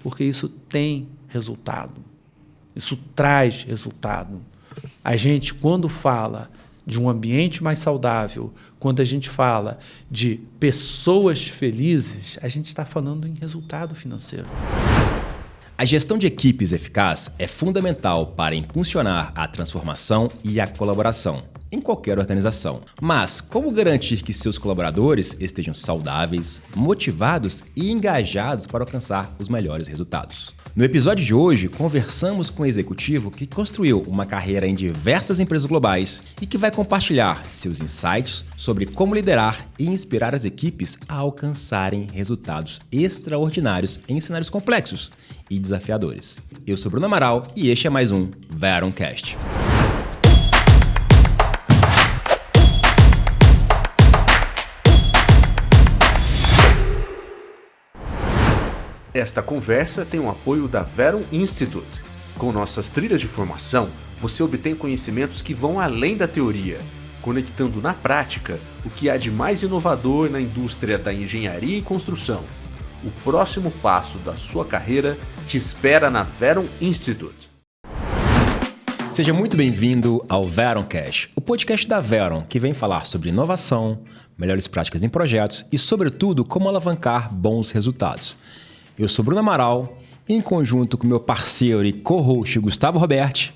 porque isso tem resultado. Isso traz resultado. A gente, quando fala de um ambiente mais saudável, quando a gente fala de pessoas felizes, a gente está falando em resultado financeiro. A gestão de equipes eficaz é fundamental para impulsionar a transformação e a colaboração em qualquer organização. Mas como garantir que seus colaboradores estejam saudáveis, motivados e engajados para alcançar os melhores resultados? No episódio de hoje, conversamos com um executivo que construiu uma carreira em diversas empresas globais e que vai compartilhar seus insights sobre como liderar e inspirar as equipes a alcançarem resultados extraordinários em cenários complexos e desafiadores. Eu sou Bruno Amaral e este é mais um Veroncast. Esta conversa tem o apoio da Veron Institute. Com nossas trilhas de formação, você obtém conhecimentos que vão além da teoria, conectando na prática o que há de mais inovador na indústria da engenharia e construção. O próximo passo da sua carreira te espera na Veron Institute. Seja muito bem-vindo ao Veroncast, o podcast da Veron, que vem falar sobre inovação, melhores práticas em projetos e, sobretudo, como alavancar bons resultados. Eu sou Bruno Amaral, em conjunto com meu parceiro e co-host Gustavo Roberti.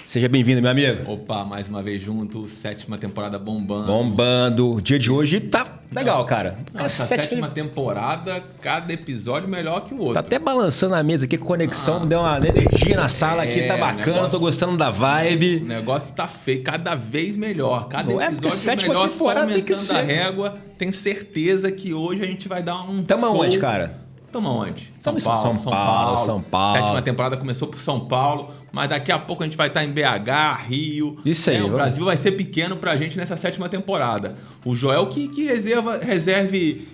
Seja bem-vindo, meu amigo. Opa, mais uma vez junto, 7ª temporada bombando. Bombando. O dia de hoje tá legal, cara. Essa 7ª temporada, cada episódio melhor que o outro. Tá até balançando a mesa aqui, conexão, deu uma energia na sala aqui, tá bacana, tô gostando da vibe. O negócio tá feio, cada vez melhor. Cada episódio melhor, só aumentando a régua. Tenho certeza que hoje a gente vai dar um Tamo aonde, cara? Estamos onde? São Paulo. 7ª temporada começou por São Paulo, mas daqui a pouco a gente vai estar em BH, Rio. Isso aí. O Brasil vai ser pequeno pra gente nessa 7ª temporada. O Joel que reserve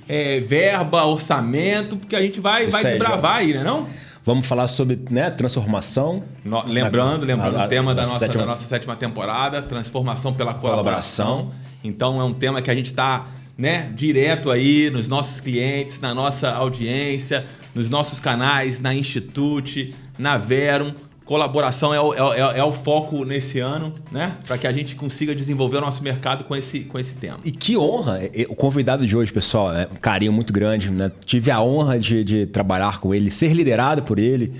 verba, orçamento, porque a gente vai desbravar aí, né não? Vamos falar sobre transformação. Lembrando o tema da nossa 7ª temporada, transformação pela colaboração. Então é um tema que a gente está direto aí nos nossos clientes, na nossa audiência, nos nossos canais, na Institute, na Veron. Colaboração é o foco nesse ano, né? Para que a gente consiga desenvolver o nosso mercado com esse tema. E que honra! O convidado de hoje, pessoal, um carinho muito grande, né? Tive a honra de trabalhar com ele, ser liderado por ele.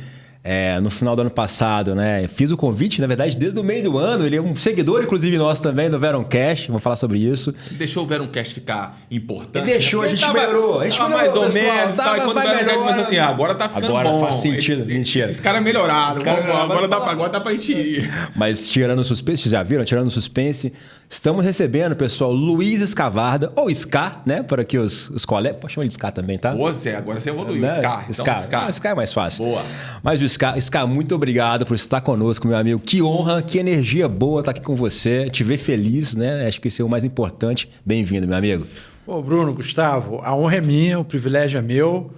No final do ano passado, né? Fiz o convite, na verdade, desde o meio do ano. Ele é um seguidor, inclusive, nosso também, do Veroncast. Vamos falar sobre isso. Deixou o Veroncast ficar importante. Ele deixou, a gente melhorou. A gente melhorou, mais ou pessoal, menos. Quando o Veroncast começou assim, agora tá ficando agora bom. Faz sentido. Mentira. Esses caras melhoraram. Agora dá pra gente ir. Mas tirando o suspense, vocês já viram? Tirando o suspense, estamos recebendo, pessoal, Luiz Escavarda, ou Ska, né? Por aqui os colegas. Pode chamar ele de Ska também, tá? Agora você evoluiu. Né? Ska. Ska é mais fácil. Boa. Mas o Ska, muito obrigado por estar conosco, meu amigo. Que honra, que energia boa estar aqui com você, te ver feliz, né? Acho que isso é o mais importante. Bem-vindo, meu amigo. Ô, Bruno, Gustavo, a honra é minha, o privilégio é meu.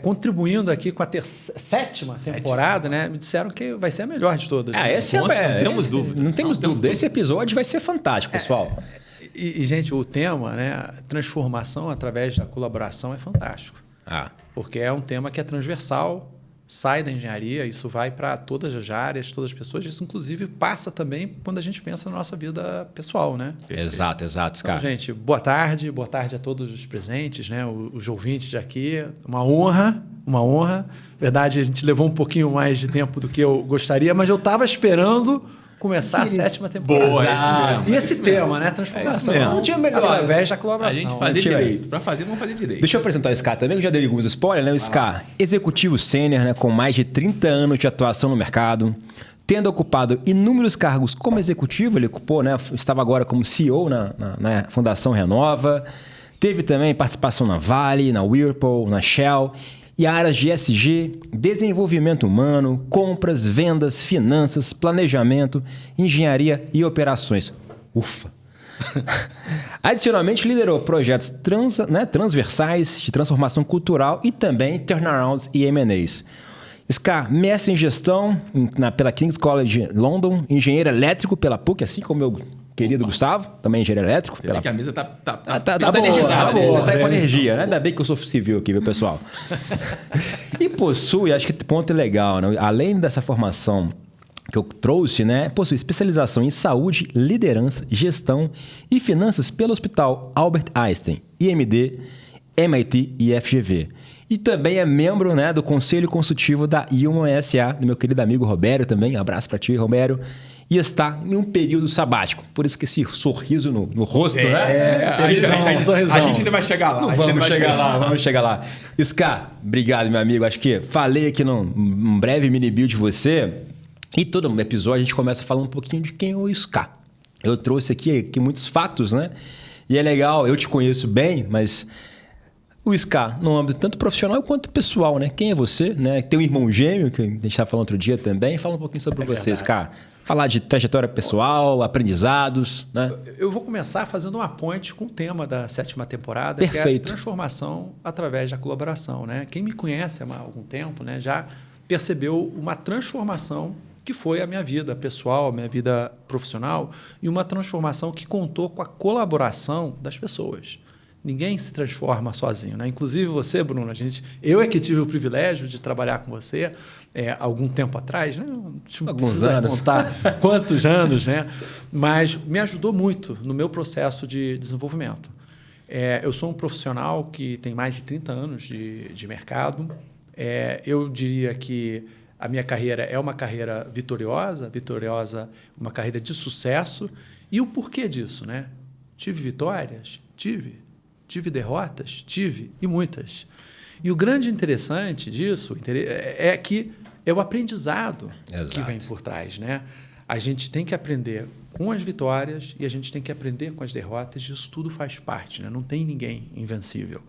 Contribuindo aqui com a 7ª temporada, né? Me disseram que vai ser a melhor de todas. Não temos dúvida. Não temos dúvida. Esse episódio vai ser fantástico, pessoal. Gente, o tema, né? Transformação através da colaboração é fantástico. Porque é um tema que é transversal, sai da engenharia, isso vai para todas as áreas, todas as pessoas. Isso, inclusive, passa também quando a gente pensa na nossa vida pessoal, né? Exato, Então, gente, boa tarde a todos os presentes, né? Os ouvintes de aqui. Uma honra. Na verdade, a gente levou um pouquinho mais de tempo do que eu gostaria, mas eu estava esperando começar a 7ª temporada. Boa, e esse tema, né? Transformação. Não tinha melhor. Através da colaboração. A gente fazer direito. Para fazer, vamos fazer direito. Deixa eu apresentar o Ska também, que eu já dei alguns spoilers, né? O Ska, executivo sênior, né? Com mais de 30 anos de atuação no mercado. Tendo ocupado inúmeros cargos como executivo, ele ocupou, né? Estava agora como CEO na Fundação Renova. Teve também participação na Vale, na Whirlpool, na Shell. E áreas de ESG, desenvolvimento humano, compras, vendas, finanças, planejamento, engenharia e operações. Ufa! Adicionalmente, liderou projetos transversais de transformação cultural e também turnarounds e M&As. Ska, mestre em gestão pela King's College London, engenheiro elétrico pela PUC, assim como meu querido Gustavo, também engenheiro elétrico. Que a mesa tá energizada. Tá com energia, né? Ainda bem que eu sou civil aqui, viu, pessoal? E possui, acho que ponto é legal, né? Além dessa formação que eu trouxe, né? Possui especialização em saúde, liderança, gestão e finanças pelo Hospital Albert Einstein, IMD, MIT e FGV. E também é membro, né, do Conselho Consultivo da Human SA, do meu querido amigo Robério também. Um abraço para ti, Robério. E está em um período sabático. Por isso que esse sorriso no rosto, né? A gente ainda vai chegar lá. Vamos chegar lá. Ska, obrigado, meu amigo. Acho que falei aqui num breve mini build de você. E todo episódio a gente começa falando um pouquinho de quem é o Ska. Eu trouxe aqui muitos fatos, né? E é legal, eu te conheço bem, mas o Ska, no âmbito tanto profissional quanto pessoal, né? Quem é você, né? Tem um irmão gêmeo, que a gente estava falando outro dia também. Fala um pouquinho sobre você, Ska. Falar de trajetória pessoal, aprendizados, né? Eu vou começar fazendo uma ponte com o tema da 7ª temporada, Perfeito. Que é a transformação através da colaboração, né? Quem me conhece há algum tempo, né, já percebeu uma transformação que foi a minha vida pessoal, a minha vida profissional, e uma transformação que contou com a colaboração das pessoas. Ninguém se transforma sozinho, né? Inclusive você, Bruno, eu é que tive o privilégio de trabalhar com você algum tempo atrás, né? Alguns anos. Contar quantos anos, né? Mas me ajudou muito no meu processo de desenvolvimento. Eu sou um profissional que tem mais de 30 anos de mercado. Eu diria que a minha carreira é uma carreira vitoriosa, uma carreira de sucesso. E o porquê disso, né? Tive vitórias? Tive derrotas? Tive, e muitas. E o grande interessante disso é que é o aprendizado que vem por trás, né? A gente tem que aprender com as vitórias e a gente tem que aprender com as derrotas. Isso tudo faz parte, né? Não tem ninguém invencível.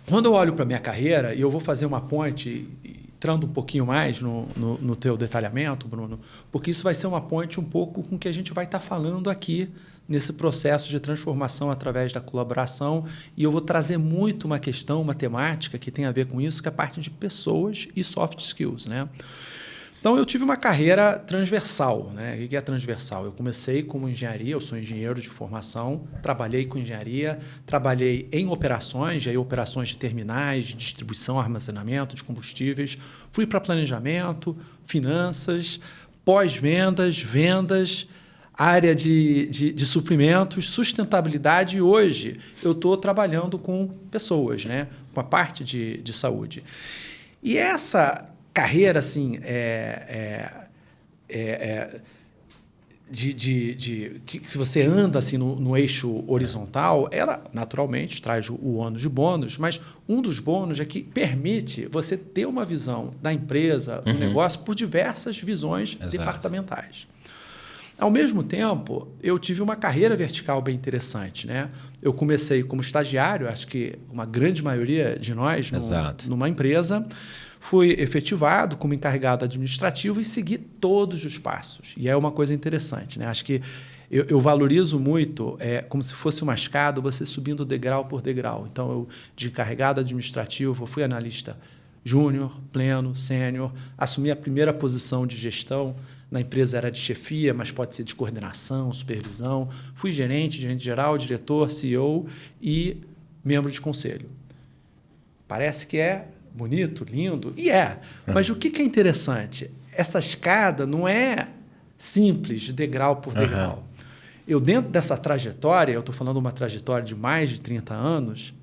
Quando eu olho para a minha carreira, e eu vou fazer uma ponte, entrando um pouquinho mais no teu detalhamento, Bruno, porque isso vai ser uma ponte um pouco com o que a gente vai estar falando aqui nesse processo de transformação através da colaboração, e eu vou trazer muito uma questão, uma temática que tem a ver com isso, que é a parte de pessoas e soft skills, né? Então, eu tive uma carreira transversal, né? O que é transversal? Eu comecei como engenharia, eu sou engenheiro de formação, trabalhei com engenharia, trabalhei em operações, aí operações de terminais, de distribuição, armazenamento de combustíveis, fui para planejamento, finanças, pós-vendas, vendas, área de suprimentos, sustentabilidade, e hoje eu estou trabalhando com pessoas, né? Com a parte de saúde. E essa carreira, assim, que se você anda assim no eixo horizontal, ela naturalmente traz o ônus de bônus, mas um dos bônus é que permite você ter uma visão da empresa, do negócio, por diversas visões departamentais. Ao mesmo tempo, eu tive uma carreira vertical bem interessante, né? Eu comecei como estagiário, acho que uma grande maioria de nós, numa empresa. Fui efetivado como encarregado administrativo e segui todos os passos. E é uma coisa interessante, né? Acho que eu valorizo muito, como se fosse uma escada, você subindo degrau por degrau. Então, eu, de encarregado administrativo, fui analista júnior, pleno, sênior, assumi a primeira posição de gestão. Na empresa era de chefia, mas pode ser de coordenação, supervisão. Fui gerente geral, diretor, CEO e membro de conselho. Parece que é bonito, lindo, e mas o que é interessante? Essa escada não é simples, de degrau por degrau. Eu, dentro dessa trajetória, eu estou falando uma trajetória de mais de 30 anos,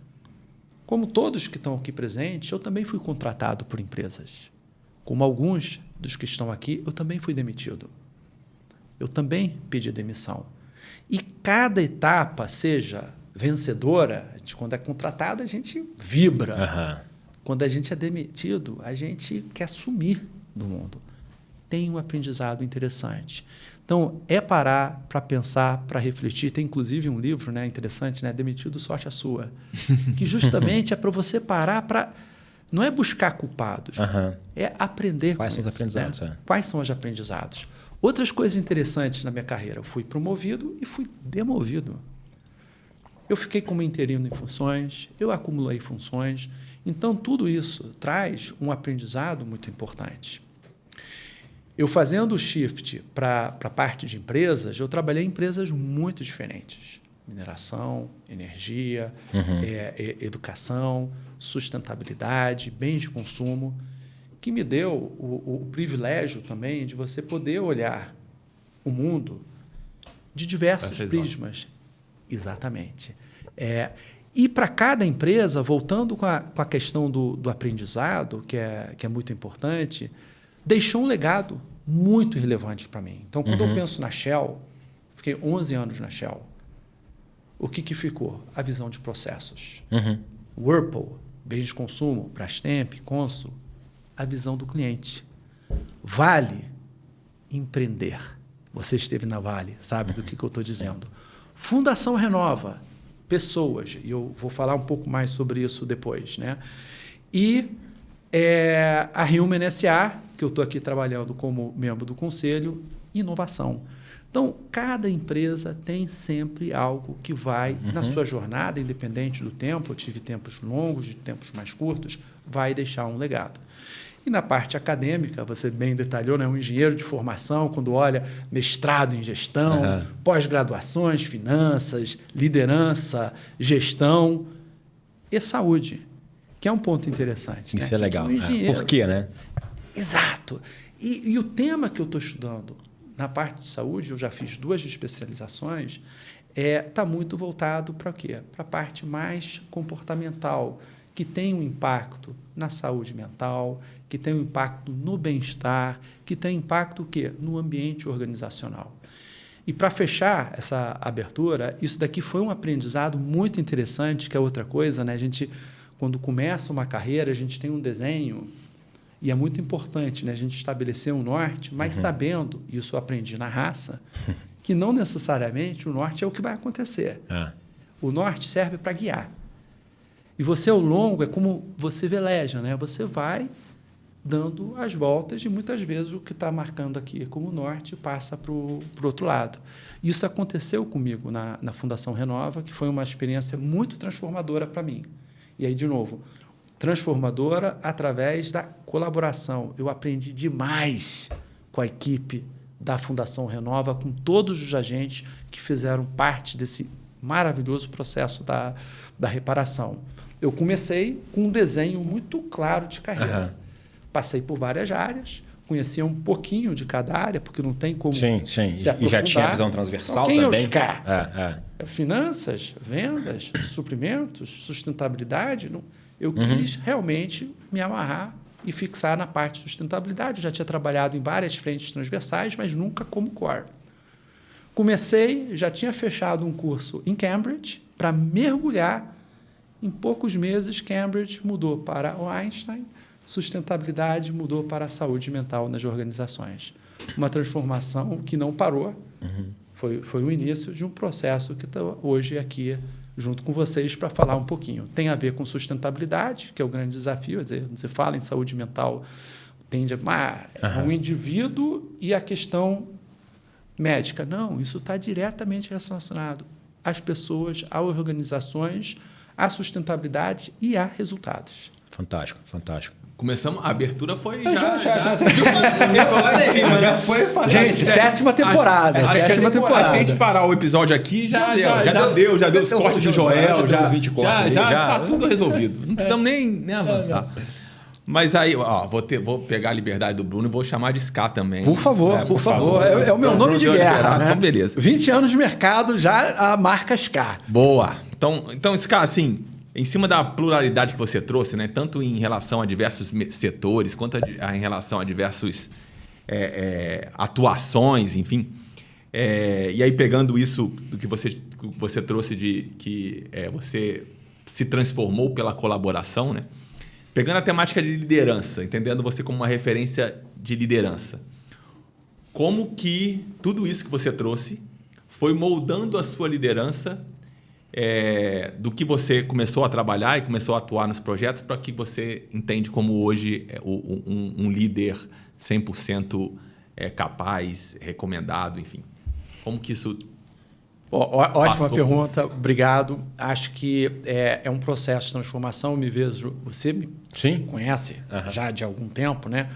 como todos que estão aqui presentes, eu também fui contratado por empresas. Como alguns dos que estão aqui, eu também fui demitido. Eu também pedi demissão. E cada etapa, seja vencedora, quando é contratada, a gente vibra. Quando a gente é demitido, a gente quer sumir do mundo. Tem um aprendizado interessante. Então, parar para pensar, para refletir. Tem, inclusive, um livro, né, interessante, né, Demitido, Sorte a Sua, que justamente é para você parar para... Não é buscar culpados, é aprender Quais são os aprendizados? Né? Quais são os aprendizados? Outras coisas interessantes na minha carreira. Eu fui promovido e fui demovido. Eu fiquei como interino em funções, eu acumulei funções. Então, tudo isso traz um aprendizado muito importante. Eu fazendo o shift para a parte de empresas, eu trabalhei em empresas muito diferentes. Mineração, energia, educação, sustentabilidade, bens de consumo, que me deu o privilégio também de você poder olhar o mundo de diversos prismas. Exatamente. E para cada empresa, voltando com a questão do aprendizado, que é muito importante, deixou um legado muito relevante para mim. Então, quando eu penso na Shell, fiquei 11 anos na Shell. O que ficou? A visão de processos. Whirlpool, bens de consumo, Brastemp, Consul, a visão do cliente. Vale, empreender. Você esteve na Vale, sabe do que eu estou dizendo. Fundação Renova, pessoas. E eu vou falar um pouco mais sobre isso depois, né? E a Human SA, que eu estou aqui trabalhando como membro do conselho, inovação. Então, cada empresa tem sempre algo que vai, na sua jornada, independente do tempo, eu tive tempos longos, de tempos mais curtos, vai deixar um legado. E na parte acadêmica, você bem detalhou, né? Um engenheiro de formação, quando olha mestrado em gestão, pós-graduações, finanças, liderança, gestão e saúde, que é um ponto interessante. Isso né? É legal. Por quê, né? Exato. E o tema que eu estou estudando na parte de saúde, eu já fiz 2 especializações, está muito voltado para o quê? Para a parte mais comportamental, que tem um impacto na saúde mental, que tem um impacto no bem-estar, que tem impacto o quê? No ambiente organizacional. E para fechar essa abertura, isso daqui foi um aprendizado muito interessante, que é outra coisa, né? A gente, quando começa uma carreira, a gente tem um desenho, e é muito importante, né, a gente estabelecer um norte, mas sabendo, isso eu aprendi na raça, que não necessariamente o norte é o que vai acontecer. O norte serve para guiar. E você, ao longo, é como você veleja, né? Você vai dando as voltas e, muitas vezes, o que está marcando aqui como norte passa para o outro lado. Isso aconteceu comigo na Fundação Renova, que foi uma experiência muito transformadora para mim. E aí, de novo, transformadora através da colaboração. Eu aprendi demais com a equipe da Fundação Renova, com todos os agentes que fizeram parte desse maravilhoso processo da reparação. Eu comecei com um desenho muito claro de carreira. Passei por várias áreas, conhecia um pouquinho de cada área, porque não tem como se aprofundar. E já tinha visão transversal então, também? Finanças, vendas, suprimentos, sustentabilidade. Eu quis realmente me amarrar e fixar na parte de sustentabilidade. Eu já tinha trabalhado em várias frentes transversais, mas nunca como core. Comecei, já tinha fechado um curso em Cambridge para mergulhar. Em poucos meses, Cambridge mudou para o Einstein, sustentabilidade mudou para a saúde mental nas organizações. Uma transformação que não parou. Foi o início de um processo que está hoje aqui junto com vocês para falar um pouquinho. Tem a ver com sustentabilidade, que é o grande desafio. Quer dizer, você fala em saúde mental, tende a um indivíduo e a questão médica. Não, isso está diretamente relacionado às pessoas, às organizações, à sustentabilidade e a resultados. Fantástico, fantástico. Começamos, a abertura foi já foi. Gente, sétima temporada. Acho que a gente parar o episódio aqui já deu os cortes do Joel, já tá tudo resolvido. Não precisamos nem avançar. Mas aí, vou pegar a liberdade do Bruno e vou chamar de Ska também. Por favor, por favor. É o meu nome de guerra, né? Então, beleza. 20 anos de mercado, já a marca Ska. Boa. Então Ska, assim, em cima da pluralidade que você trouxe, né, tanto em relação a diversos setores, quanto em relação a diversos atuações, enfim. E aí, pegando isso do que você trouxe de que você se transformou pela colaboração, né? Pegando a temática de liderança, entendendo você como uma referência de liderança, como que tudo isso que você trouxe foi moldando a sua liderança do que você começou a trabalhar e começou a atuar nos projetos para que você entende como hoje um líder 100% capaz, recomendado, enfim. Como que isso... Ótima pergunta, obrigado. Acho que é um processo de transformação. Você me conhece já de algum tempo, né?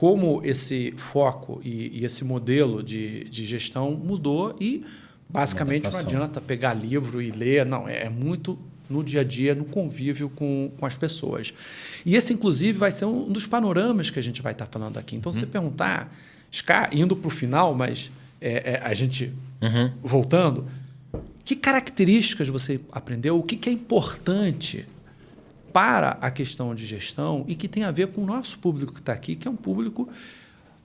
como esse foco e esse modelo de gestão mudou e, basicamente, não adianta pegar livro e ler. Não, é muito no dia a dia, no convívio com as pessoas. E esse, inclusive, vai ser um dos panoramas que a gente vai estar falando aqui. Então, se você perguntar, Ska, indo para o final, mas a gente voltando, que características você aprendeu? O que é importante para a questão de gestão e que tem a ver com o nosso público que está aqui, que é um público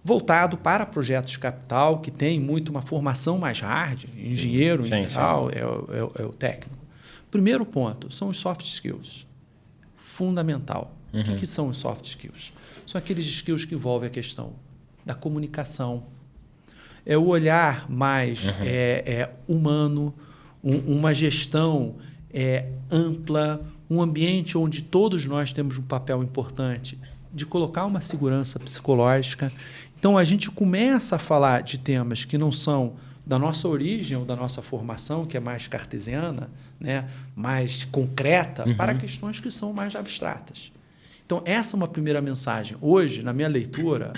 voltado para projetos de capital, que tem muito uma formação mais hard, engenheiro em geral, é o técnico. Primeiro ponto, são os soft skills. Fundamental. O que são os soft skills? São aqueles skills que envolvem a questão da comunicação, é o olhar mais humano, uma gestão ampla, um ambiente onde todos nós temos um papel importante de colocar uma segurança psicológica. Então, a gente começa a falar de temas que não são da nossa origem ou da nossa formação, que é mais cartesiana, né, mais concreta, para questões que são mais abstratas. Então, essa é uma primeira mensagem. Hoje, na minha leitura,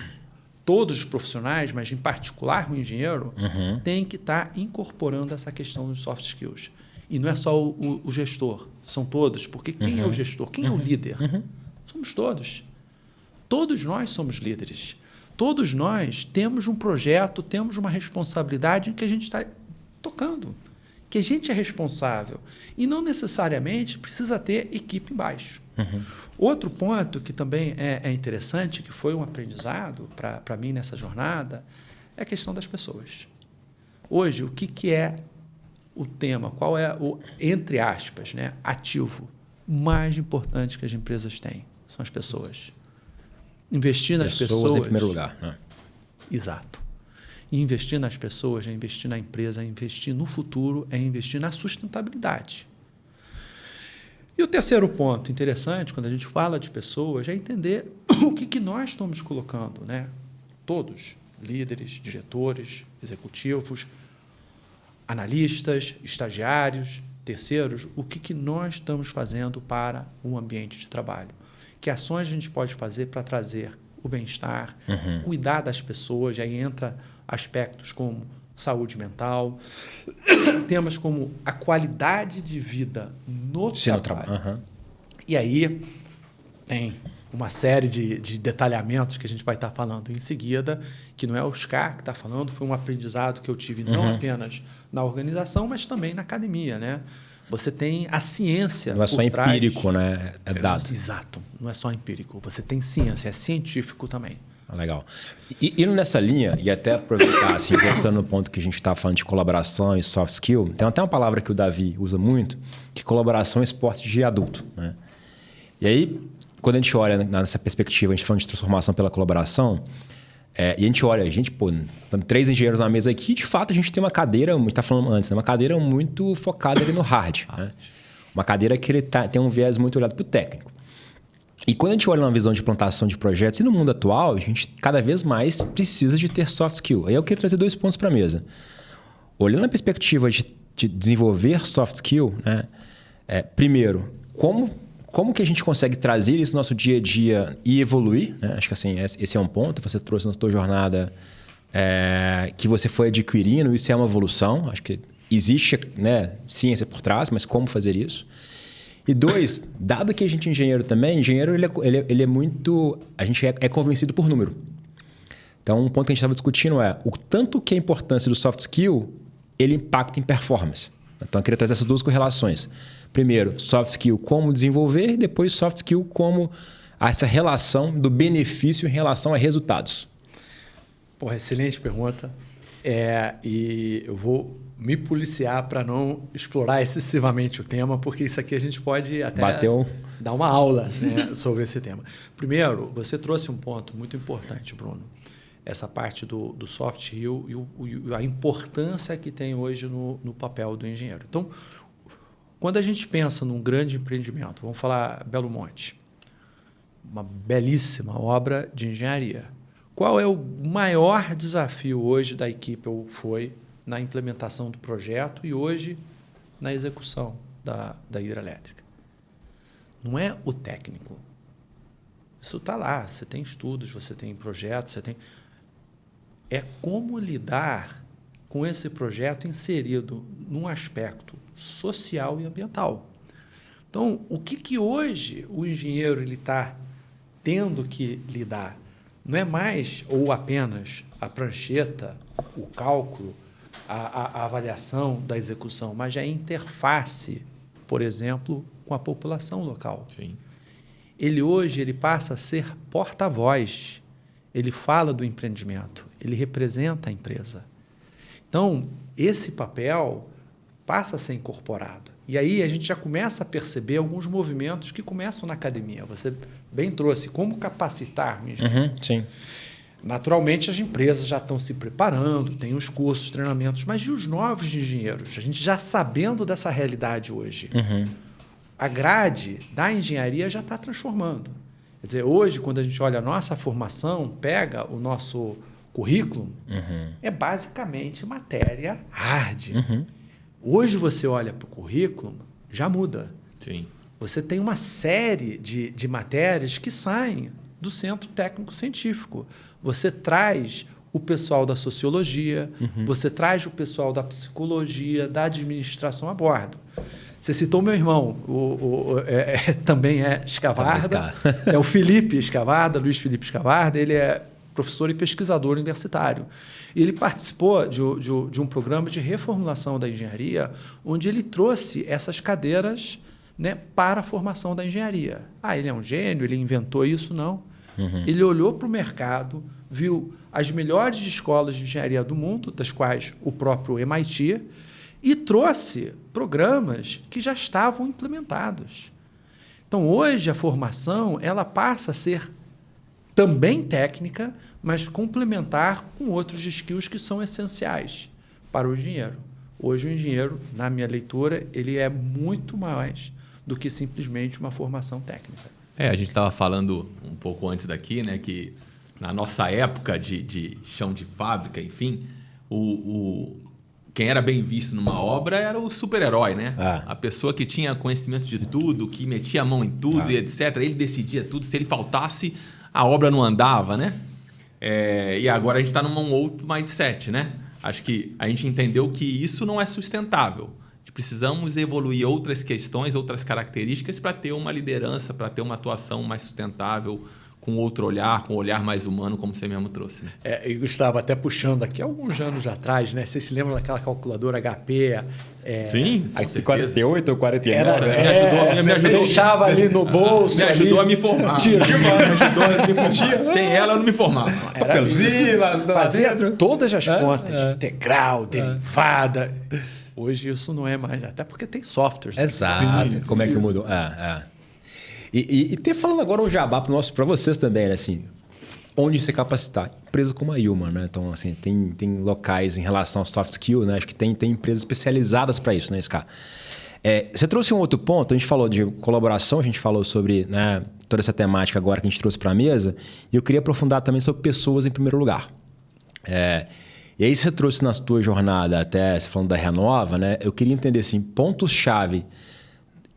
todos os profissionais, mas em particular o engenheiro, tem que estar incorporando essa questão dos soft skills. E não é só o gestor, são todos. Porque quem é o gestor? Quem é o líder? Somos todos. Todos nós somos líderes. Todos nós temos um projeto, temos uma responsabilidade em que a gente está tocando, que a gente é responsável. E não necessariamente precisa ter equipe embaixo. Outro ponto que também é interessante, que foi um aprendizado para mim nessa jornada, é a questão das pessoas. Hoje, o que é o tema? Qual é o, entre aspas, né, ativo mais importante que as empresas têm? São as pessoas. Investir nas pessoas em primeiro lugar, né? Exato. E investir nas pessoas é investir na empresa, é investir no futuro, é investir na sustentabilidade. E o terceiro ponto interessante, quando a gente fala de pessoas, é entender o que nós estamos colocando, né? Todos, líderes, diretores, executivos, analistas, estagiários, terceiros, o que nós estamos fazendo para o ambiente de trabalho. Que ações a gente pode fazer para trazer o bem-estar, cuidar das pessoas, aí entra aspectos como saúde mental, temas como a qualidade de vida no trabalho. E aí tem uma série de detalhamentos que a gente vai estar falando em seguida, que não é o Ska que está falando, foi um aprendizado que eu tive não apenas na organização, mas também na academia, né? Você tem a ciência. Não é só empírico, né? É dado. Exato. Não é só empírico. Você tem ciência, é científico também. Legal. E indo nessa linha, e até aproveitar, assim, voltando no ponto que a gente está falando de colaboração e soft skill, tem até uma palavra que o Davi usa muito, que colaboração é esporte de adulto, né? E aí, quando a gente olha nessa perspectiva, a gente falando de transformação pela colaboração, e a gente olha, estamos 3 engenheiros na mesa aqui, de fato a gente tem uma cadeira, a gente está falando antes, né? Uma cadeira muito focada ali no hard. Né? Uma cadeira que tem um viés muito olhado para o técnico. E quando a gente olha na visão de implantação de projetos, e no mundo atual, a gente cada vez mais precisa de ter soft skill. Aí eu queria trazer 2 pontos para a mesa. Olhando na perspectiva de desenvolver soft skill, né? Primeiro, como que a gente consegue trazer isso no nosso dia a dia e evoluir? Né? Acho que assim, esse é um ponto. Você trouxe na sua jornada que você foi adquirindo. Isso é uma evolução. Acho que existe, né, ciência por trás, mas como fazer isso? E 2, dado que a gente é engenheiro também, engenheiro ele é muito... A gente é convencido por número. Então, um ponto que a gente estava discutindo é o tanto que a importância do soft skill ele impacta em performance. Então, eu queria trazer essas 2 correlações. Primeiro, soft skill como desenvolver, e depois soft skill como essa relação do benefício em relação a resultados. Porra, excelente pergunta. E eu vou me policiar para não explorar excessivamente o tema, porque isso aqui a gente pode até dar uma aula, né, sobre esse tema. Primeiro, você trouxe um ponto muito importante, Bruno. Essa parte do soft skill e a importância que tem hoje no papel do engenheiro. Então, quando a gente pensa num grande empreendimento, vamos falar Belo Monte, uma belíssima obra de engenharia. Qual é o maior desafio hoje da equipe, ou foi, na implementação do projeto e hoje na execução da hidrelétrica? Não é o técnico. Isso está lá, você tem estudos, você tem projetos, você tem... É como lidar com esse projeto inserido num aspecto social e ambiental. Então, o que hoje o engenheiro está tendo que lidar? Não é mais ou apenas a prancheta, o cálculo, a avaliação da execução, mas a interface, por exemplo, com a população local. Sim. Hoje ele passa a ser porta-voz, ele fala do empreendimento, ele representa a empresa. Então, esse papel passa a ser incorporado. E aí a gente já começa a perceber alguns movimentos que começam na academia. Você bem trouxe como capacitar o engenheiro. Sim. Naturalmente, as empresas já estão se preparando, tem os cursos, treinamentos, mas e os novos engenheiros? A gente já sabendo dessa realidade hoje. A grade da engenharia já está transformando. Quer dizer, hoje, quando a gente olha a nossa formação, pega o nosso currículo, é basicamente matéria hard. Hoje você olha para o currículo, já muda. Sim. Você tem uma série de matérias que saem do centro técnico-científico. Você traz o pessoal da sociologia, você traz o pessoal da psicologia, da administração a bordo. Você citou meu irmão, também é Escavarda, é o Felipe Escavarda, Luiz Felipe Escavarda, ele é professor e pesquisador universitário. E ele participou de um programa de reformulação da engenharia, onde ele trouxe essas cadeiras, né, para a formação da engenharia. Ele é um gênio, ele inventou isso? Não. Ele olhou para o mercado, viu as melhores escolas de engenharia do mundo, das quais o próprio MIT, e trouxe programas que já estavam implementados. Então, hoje, a formação ela passa a ser também técnica, mas complementar com outros skills que são essenciais para o engenheiro. Hoje, o engenheiro, na minha leitura, ele é muito mais do que simplesmente uma formação técnica. A gente estava falando um pouco antes daqui, né, que na nossa época de chão de fábrica, enfim, quem era bem visto numa obra era o super-herói, né? A pessoa que tinha conhecimento de tudo, que metia a mão em tudo e etc. Ele decidia tudo. Se ele faltasse, a obra não andava, né? E agora a gente está num outro mindset, né? Acho que a gente entendeu que isso não é sustentável. Precisamos evoluir outras questões, outras características para ter uma liderança, para ter uma atuação mais sustentável, com outro olhar, com um olhar mais humano, como você mesmo trouxe. Né? E Gustavo, até puxando aqui, alguns anos atrás, né? Você se lembra daquela calculadora HP? Sim, aqui 48 ou 49? Me ajudou. Deixava ali no bolso. Me ajudou a me formar. Sem ela, eu não me formava. Fazia todas as contas, integral, derivada. Hoje isso não é mais, até porque tem softwares. Exato. Como é que mudou? E ter falando agora um jabá para vocês também, né? Assim, onde se capacitar? Empresa como a Hillman, né? Então, assim, tem locais em relação ao soft skill, né? Acho que tem empresas especializadas para isso, né, Scar? Você trouxe um outro ponto, a gente falou de colaboração, a gente falou sobre, né, toda essa temática agora que a gente trouxe para a mesa, e eu queria aprofundar também sobre pessoas em primeiro lugar. E aí você trouxe na sua jornada, até você falando da Renova, né? Eu queria entender assim, pontos-chave,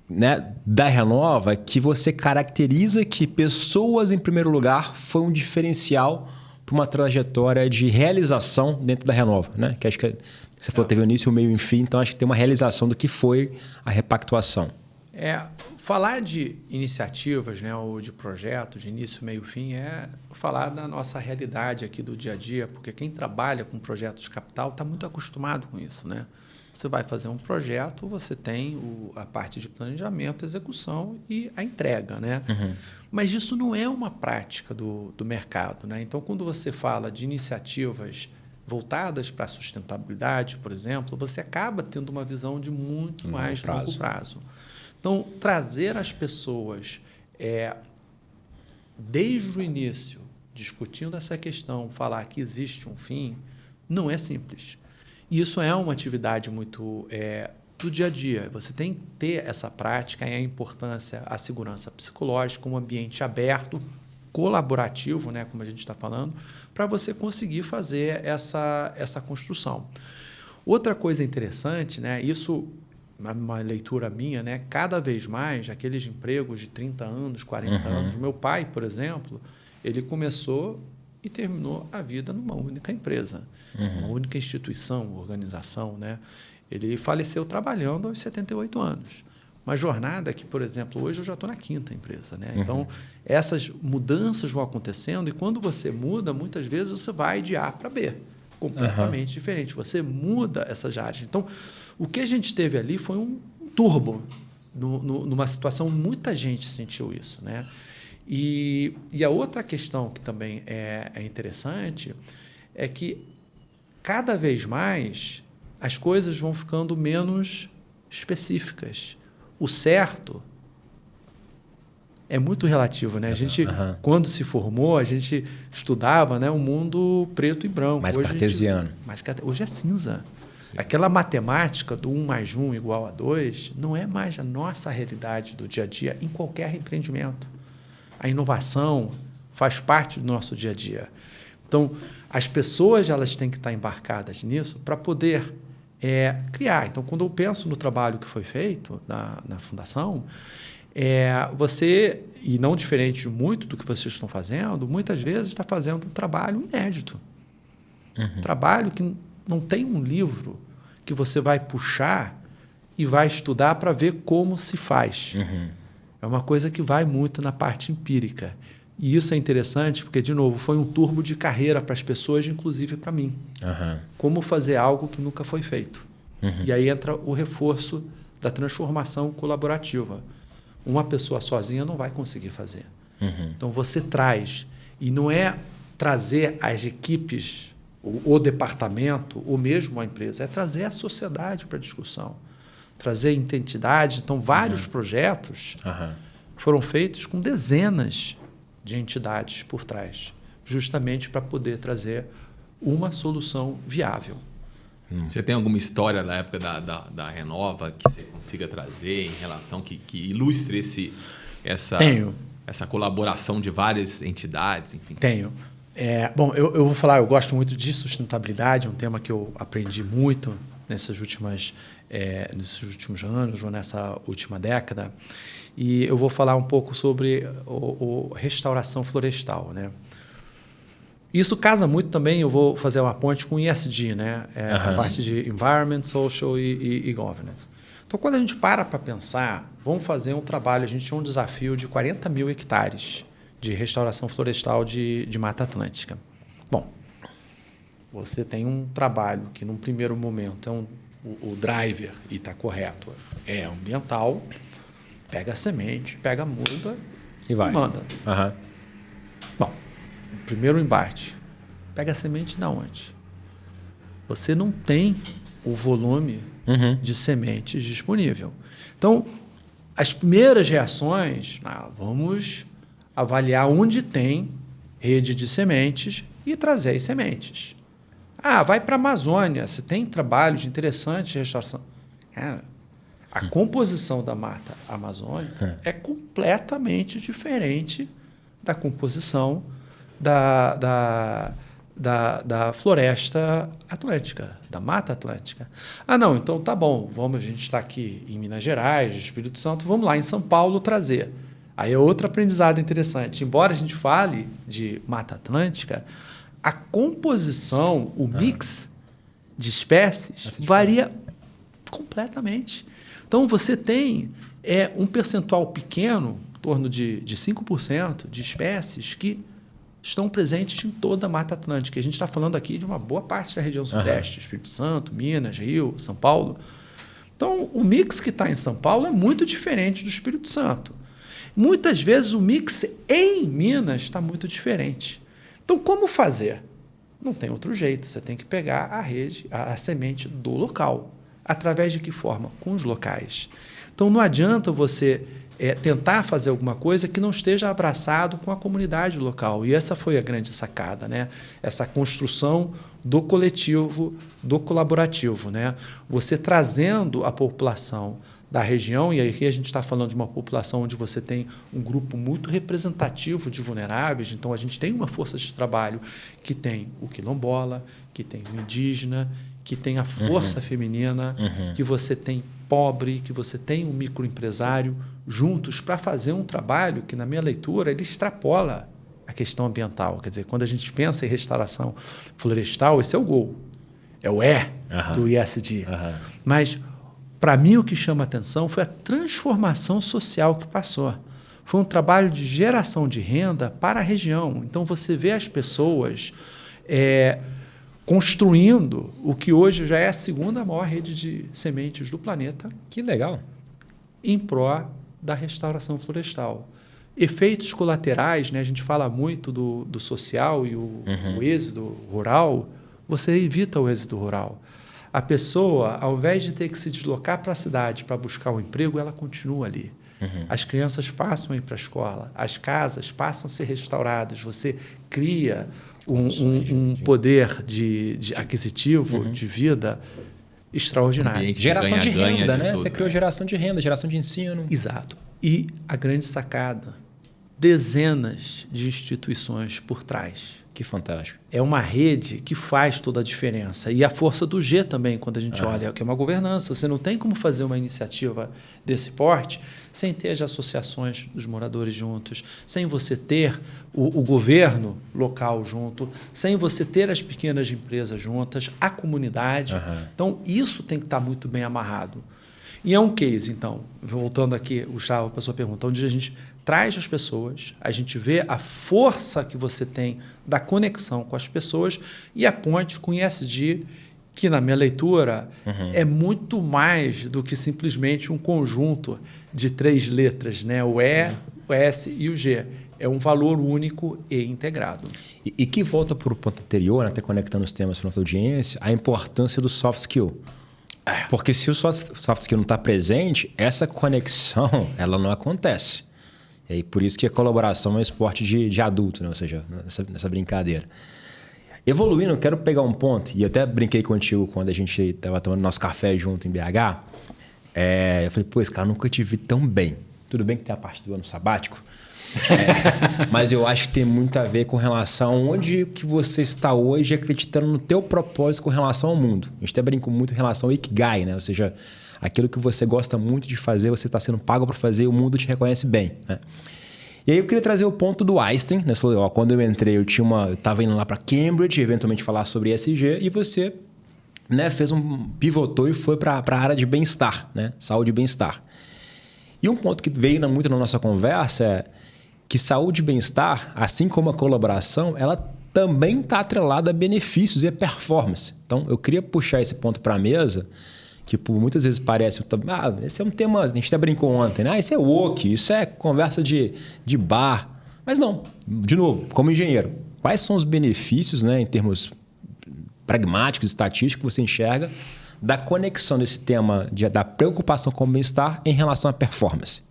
né, da Renova que você caracteriza que pessoas em primeiro lugar foi um diferencial para uma trajetória de realização dentro da Renova, né? Que acho que você falou teve o início, o meio e o fim, então acho que tem uma realização do que foi a repactuação. Falar de iniciativas, né, ou de projetos, de início, meio e fim, é falar da nossa realidade aqui do dia a dia, porque quem trabalha com projetos de capital está muito acostumado com isso, né? Você vai fazer um projeto, você tem a parte de planejamento, execução e a entrega, né? Mas isso não é uma prática do mercado, né? Então, quando você fala de iniciativas voltadas para a sustentabilidade, por exemplo, você acaba tendo uma visão de muito mais longo prazo. Então, trazer as pessoas desde o início, discutindo essa questão, falar que existe um fim, não é simples. Isso é uma atividade muito do dia a dia. Você tem que ter essa prática e a importância, a segurança psicológica, um ambiente aberto, colaborativo, né, como a gente está falando, para você conseguir fazer essa construção. Outra coisa interessante, né, isso uma leitura minha, né? Cada vez mais, aqueles empregos de 30 anos, 40 anos. Meu pai, por exemplo, ele começou e terminou a vida numa única empresa, uma única instituição, organização, né? Ele faleceu trabalhando aos 78 anos. Uma jornada que, por exemplo, hoje eu já estou na 5ª empresa, né? Então, essas mudanças vão acontecendo e quando você muda, muitas vezes você vai de A para B, completamente diferente. Você muda essas áreas. Então, o que a gente teve ali foi um turbo. Numa situação, muita gente sentiu isso, né? E a outra questão que também é interessante é que, cada vez mais, as coisas vão ficando menos específicas. O certo é muito relativo, né? A gente, quando se formou, a gente estudava, né, um mundo preto e branco. Mais cartesiano. Hoje é cinza. Sim. Aquela matemática do 1 mais 1 igual a 2 não é mais a nossa realidade do dia a dia em qualquer empreendimento. A inovação faz parte do nosso dia a dia. Então, as pessoas elas têm que estar embarcadas nisso para poder criar. Então, quando eu penso no trabalho que foi feito na Fundação, você, e não diferente de muito do que vocês estão fazendo, muitas vezes está fazendo um trabalho inédito. Um trabalho que não tem um livro que você vai puxar e vai estudar para ver como se faz. É uma coisa que vai muito na parte empírica. E isso é interessante porque, de novo, foi um turbo de carreira para as pessoas, inclusive para mim. Como fazer algo que nunca foi feito. E aí entra o reforço da transformação colaborativa. Uma pessoa sozinha não vai conseguir fazer. Então, você traz. E não é trazer as equipes, o departamento, ou mesmo a empresa, é trazer a sociedade para a discussão. Trazer entidade. Então, vários projetos foram feitos com dezenas de entidades por trás, justamente para poder trazer uma solução viável. Você tem alguma história da época da Renova que você consiga trazer em relação que ilustre essa colaboração de várias entidades? Enfim? Tenho. Bom, eu vou falar, eu gosto muito de sustentabilidade, é um tema que eu aprendi muito nesses últimos anos ou nessa última década. E eu vou falar um pouco sobre restauração florestal, né? Isso casa muito também, eu vou fazer uma ponte com o ESG, né? A parte de Environment, Social e Governance. Então, quando a gente para pensar, vamos fazer um trabalho, a gente tinha um desafio de 40 mil hectares de restauração florestal de Mata Atlântica. Bom, você tem um trabalho que, num primeiro momento, o driver, e está correto, é ambiental, pega a semente, pega a muda e vai. Manda. Bom, primeiro embate, pega a semente de onde? Você não tem o volume de sementes disponível. Então, as primeiras reações, vamos avaliar onde tem rede de sementes e trazer as sementes. Vai para a Amazônia, você tem trabalhos interessantes de restauração. A composição da mata amazônica é completamente diferente da composição da floresta atlântica, da Mata Atlântica. Não, então tá bom, a gente está aqui em Minas Gerais, Espírito Santo, vamos lá em São Paulo trazer. Aí é outro aprendizado interessante. Embora a gente fale de Mata Atlântica, a composição, o mix de espécies varia completamente. Então, você tem um percentual pequeno, em torno de 5%, de espécies que estão presentes em toda a Mata Atlântica. A gente está falando aqui de uma boa parte da região sudeste, Espírito Santo, Minas, Rio, São Paulo. Então, o mix que está em São Paulo é muito diferente do Espírito Santo. Muitas vezes, o mix em Minas está muito diferente. Então, como fazer? Não tem outro jeito. Você tem que pegar a semente do local. Através de que forma? Com os locais. Então, não adianta você tentar fazer alguma coisa que não esteja abraçado com a comunidade local. E essa foi a grande sacada, né? Essa construção do coletivo, do colaborativo, né? Você trazendo a população da região, e aqui a gente está falando de uma população onde você tem um grupo muito representativo de vulneráveis, então a gente tem uma força de trabalho que tem o quilombola, que tem o indígena, que tem a força feminina, que você tem pobre, que você tem um microempresário juntos para fazer um trabalho que, na minha leitura, ele extrapola a questão ambiental. Quer dizer, quando a gente pensa em restauração florestal, esse é o GOL, é o do ESG. Mas, para mim, o que chama atenção foi a transformação social que passou. Foi um trabalho de geração de renda para a região. Então, você vê as pessoas construindo o que hoje já é a segunda maior rede de sementes do planeta. Que legal. Em pró da restauração florestal. Efeitos colaterais, né? A gente fala muito do social e o êxodo rural. Você evita o êxodo rural. A pessoa, ao invés de ter que se deslocar para a cidade para buscar um emprego, ela continua ali. As crianças passam a ir para a escola, as casas passam a ser restauradas, você cria um poder de aquisitivo, de vida extraordinário. Geração de renda, né? Você criou geração de renda, geração de ensino. Exato. E a grande sacada, dezenas de instituições por trás. Que fantástico. É uma rede que faz toda a diferença. E a força do G também, quando a gente olha, que é uma governança. Você não tem como fazer uma iniciativa desse porte sem ter as associações dos moradores juntos, sem você ter o governo local junto, sem você ter as pequenas empresas juntas, a comunidade. Então, isso tem que estar muito bem amarrado. E é um case, então, voltando aqui, Gustavo, para a sua pergunta, onde a gente traz as pessoas, a gente vê a força que você tem da conexão com as pessoas e a ponte com ESG, que, na minha leitura, é muito mais do que simplesmente um conjunto de 3 letras, né? O E, o S e o G. É um valor único e integrado. E que volta para o ponto anterior, até conectando os temas para a nossa audiência, a importância do soft skill. Porque se o soft skill não está presente, essa conexão ela não acontece. E por isso que a colaboração é um esporte de adulto, né? Ou seja, nessa brincadeira. Evoluindo, eu quero pegar um ponto, e até brinquei contigo quando a gente estava tomando nosso café junto em BH. Eu falei, pô, esse cara, nunca te vi tão bem. Tudo bem que tem a parte do ano sabático, mas eu acho que tem muito a ver com relação a onde que você está hoje acreditando no teu propósito com relação ao mundo. A gente até brincou muito em relação ao Ikigai, né? Ou seja, aquilo que você gosta muito de fazer, você está sendo pago para fazer e o mundo te reconhece bem, né? E aí eu queria trazer o ponto do Einstein, né? Você falou, ó, quando eu entrei, eu estava indo lá para Cambridge, eventualmente falar sobre ESG, e você, né, pivotou e foi para a área de bem-estar, né? Saúde e bem-estar. E um ponto que veio muito na nossa conversa é que saúde e bem-estar, assim como a colaboração, ela também está atrelada a benefícios e a performance. Então, eu queria puxar esse ponto para a mesa, que muitas vezes parece, esse é um tema, a gente até brincou ontem, né? Isso é woke, isso é conversa de bar. Mas não, de novo, como engenheiro, quais são os benefícios, né, em termos pragmáticos, estatísticos, que você enxerga da conexão desse tema, da preocupação com o bem-estar em relação à performance?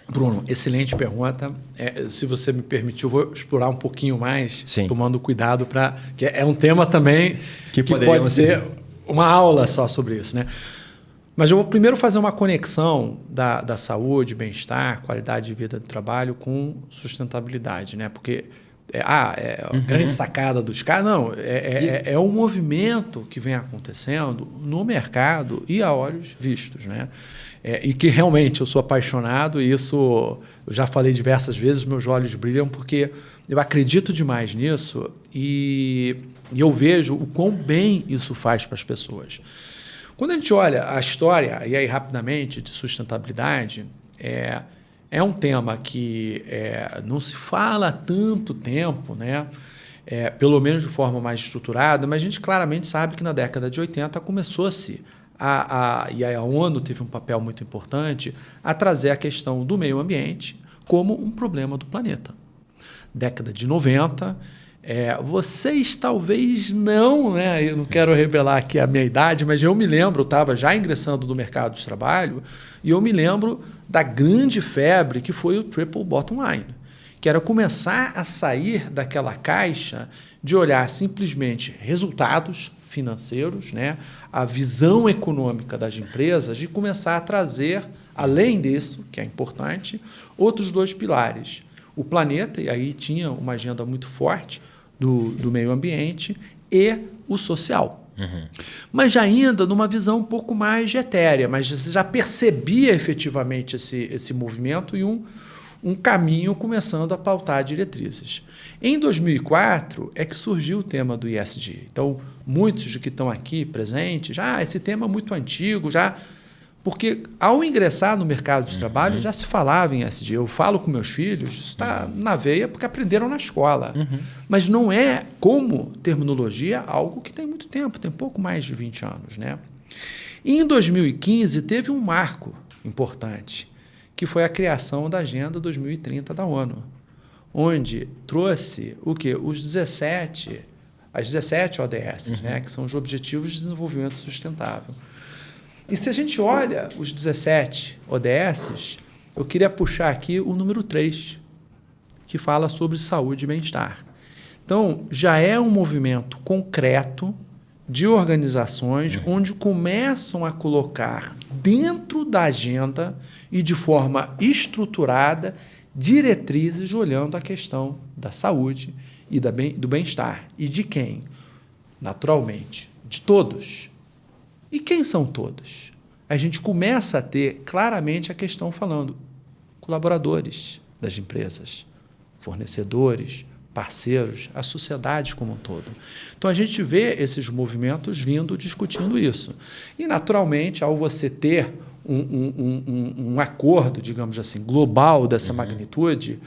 Bruno, excelente pergunta. Se você me permitir, eu vou explorar um pouquinho mais, tomando cuidado que é um tema também que pode ser uma aula só sobre isso, né? Mas eu vou primeiro fazer uma conexão da saúde, bem-estar, qualidade de vida do trabalho com sustentabilidade, né? Porque a grande sacada dos caras, não, é um movimento que vem acontecendo no mercado e a olhos vistos, né? E que realmente eu sou apaixonado, e isso eu já falei diversas vezes, meus olhos brilham porque eu acredito demais nisso e eu vejo o quão bem isso faz para as pessoas. Quando a gente olha a história, e aí rapidamente, de sustentabilidade, é um tema que não se fala há tanto tempo, né? Pelo menos de forma mais estruturada, mas a gente claramente sabe que na década de 80 começou-se e a ONU teve um papel muito importante a trazer a questão do meio ambiente como um problema do planeta. Década de 90, vocês talvez não, né? Eu não quero revelar aqui a minha idade, mas eu me lembro, eu estava já ingressando no mercado de trabalho, e eu me lembro da grande febre que foi o Triple Bottom Line, que era começar a sair daquela caixa de olhar simplesmente resultados financeiros, né? A visão econômica das empresas, de começar a trazer, além disso, que é importante, outros 2 pilares. O planeta, e aí tinha uma agenda muito forte do meio ambiente, e o social. Mas ainda numa visão um pouco mais etérea, mas você já percebia efetivamente esse movimento e um caminho começando a pautar diretrizes. Em 2004 é que surgiu o tema do ESG. Então, muitos que estão aqui presentes, esse tema é muito antigo, porque ao ingressar no mercado de trabalho já se falava em ESG. Eu falo com meus filhos, isso está na veia porque aprenderam na escola. Mas não é, como terminologia, algo que tem muito tempo, tem pouco mais de 20 anos. Né? E em 2015 teve um marco importante, que foi a criação da Agenda 2030 da ONU, onde trouxe as 17 ODS, né, que são os Objetivos de Desenvolvimento Sustentável. E se a gente olha os 17 ODS, eu queria puxar aqui o número 3, que fala sobre saúde e bem-estar. Então, já é um movimento concreto de organizações onde começam a colocar dentro da agenda e de forma estruturada diretrizes olhando a questão da saúde e do bem-estar. E de quem? Naturalmente, de todos. E quem são todos? A gente começa a ter claramente a questão falando colaboradores das empresas, fornecedores, parceiros, a sociedade como um todo. Então, a gente vê esses movimentos vindo discutindo isso. E, naturalmente, ao você ter um acordo, digamos assim, global dessa magnitude,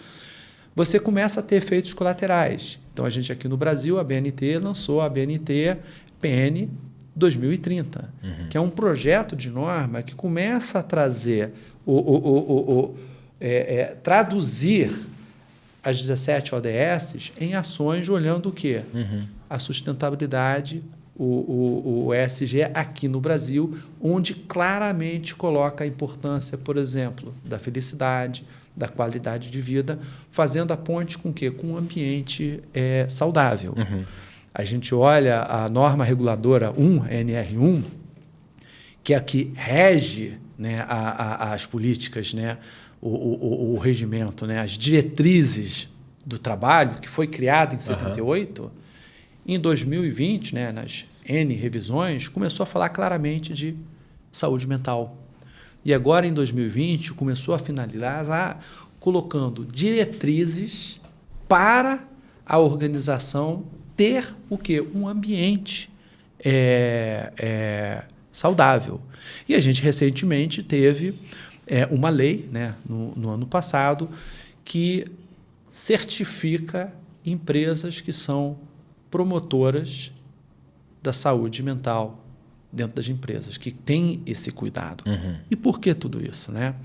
você começa a ter efeitos colaterais. Então, a gente aqui no Brasil, a BNT lançou a BNT PN 2030, que é um projeto de norma que começa a trazer, traduzir as 17 ODS em ações olhando o quê? A sustentabilidade, o ESG aqui no Brasil, onde claramente coloca a importância, por exemplo, da felicidade, da qualidade de vida, fazendo a ponte com o quê? Com um ambiente saudável. A gente olha a norma reguladora 1, NR1, que é a que rege, né, as políticas, né, o regimento, né, as diretrizes do trabalho, que foi criada em 78, em 2020, né, nas N revisões, começou a falar claramente de saúde mental. E agora, em 2020, começou a finalizar colocando diretrizes para a organização ter o quê? Um ambiente saudável. E a gente recentemente teve uma lei, né, no ano passado, que certifica empresas que são promotoras da saúde mental dentro das empresas, que têm esse cuidado. E por que tudo isso? Né?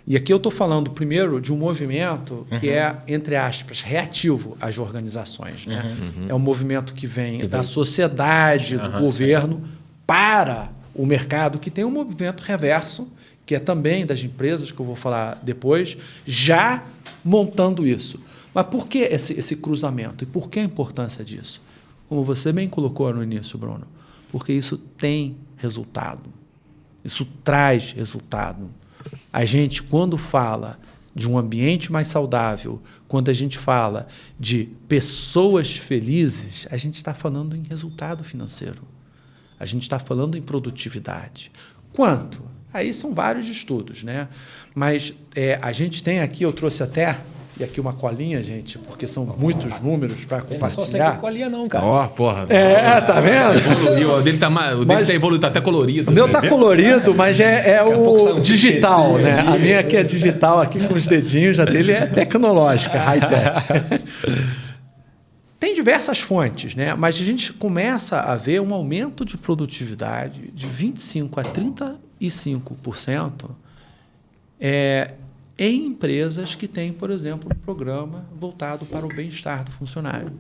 E aqui eu estou falando primeiro de um movimento que é, entre aspas, reativo às organizações. Né? É um movimento que vem da sociedade, do governo, para o mercado, que tem um movimento reverso, que é também das empresas, que eu vou falar depois, já montando isso. Mas por que esse cruzamento? E por que a importância disso? Como você bem colocou no início, Bruno, porque isso tem resultado. Isso traz resultado. A gente, quando fala de um ambiente mais saudável, quando a gente fala de pessoas felizes, a gente está falando em resultado financeiro. A gente está falando em produtividade. Quanto? Aí são vários estudos, né? Mas a gente tem aqui, eu trouxe até... E aqui uma colinha, gente, porque são muitos números para compartilhar. Não só segue colinha não, cara. Ó, porra. Tá vendo? Evoluiu. O dele tá evoluído, tá até colorido. O meu tá colorido, mas é o digital, né? A minha aqui é digital, aqui com os dedinhos, a dele é tecnológica, high-tech. Tem diversas fontes, né? Mas a gente começa a ver um aumento de produtividade de 25% a 35% em empresas que têm, por exemplo, um programa voltado para o bem-estar do funcionário.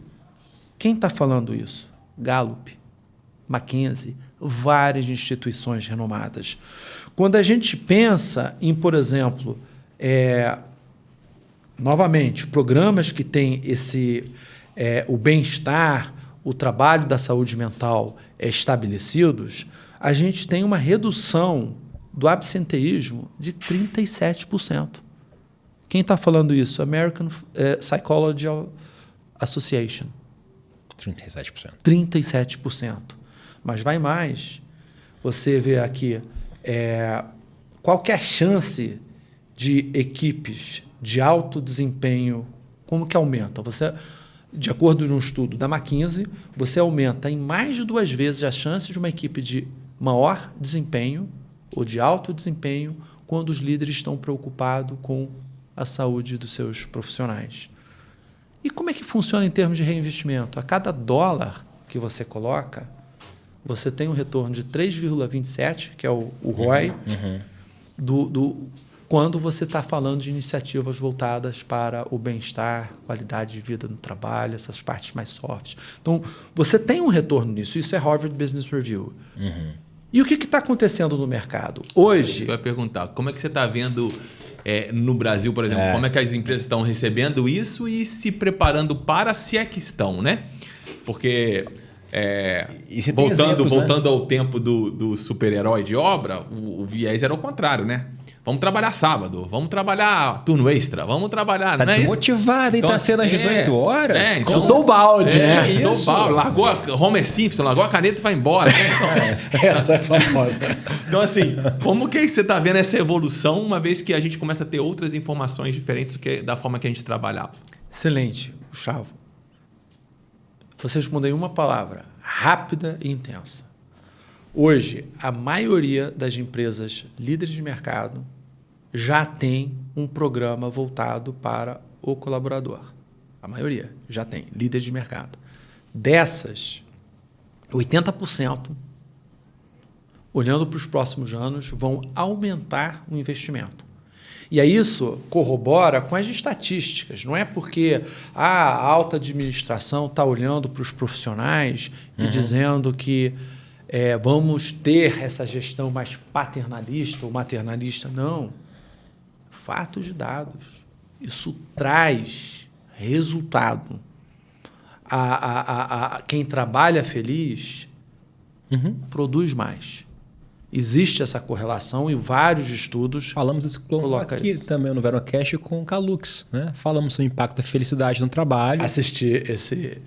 Quem está falando isso? Gallup, McKinsey, várias instituições renomadas. Quando a gente pensa em, por exemplo, novamente, programas que têm o bem-estar, o trabalho da saúde mental estabelecidos, a gente tem uma redução do absenteísmo de 37%. Quem está falando isso? American Psychology Association. 37%. 37%. mas vai mais. Você vê aqui qual que é a chance de equipes de alto desempenho, como que aumenta? De acordo com um estudo da McKinsey, você aumenta em mais de 2 vezes a chance de uma equipe de maior desempenho ou de alto desempenho quando os líderes estão preocupados com a saúde dos seus profissionais. E como é que funciona em termos de reinvestimento? A cada $1 que você coloca, você tem um retorno de 3,27, que é o ROI, quando você está falando de iniciativas voltadas para o bem-estar, qualidade de vida no trabalho, essas partes mais softs. Então, você tem um retorno nisso. Isso é Harvard Business Review. E o que está acontecendo no mercado? Hoje... Eu ia perguntar, como é que você está vendo no Brasil, por exemplo? Como é que as empresas estão recebendo isso e se preparando para, se é que estão, né? Porque... voltando ao tempo do super-herói de obra, o viés era o contrário, né? Vamos trabalhar sábado, vamos trabalhar turno extra, vamos trabalhar... Tá desmotivado, então, tá sendo às 18 horas? Então, chutou o balde, né? Chutou o balde, largou a Homer Simpson, largou a caneta e vai embora. Né? Então, essa é famosa. Então, assim, como que você está vendo essa evolução, uma vez que a gente começa a ter outras informações diferentes da forma que a gente trabalhava? Excelente, Gustavo. Você respondeu em uma palavra: rápida e intensa. Hoje, a maioria das empresas líderes de mercado já tem um programa voltado para o colaborador. A maioria já tem, líderes de mercado. Dessas, 80%, olhando para os próximos anos, vão aumentar o investimento. E aí isso corrobora com as estatísticas. Não é porque a alta administração está olhando para os profissionais e dizendo que vamos ter essa gestão mais paternalista ou maternalista. Não. Fatos de dados. Isso traz resultado. Quem trabalha feliz produz mais. Existe essa correlação e vários estudos. Falamos isso aqui também no Verocast com o Calux, né? Falamos sobre o impacto da felicidade no trabalho. Assisti esse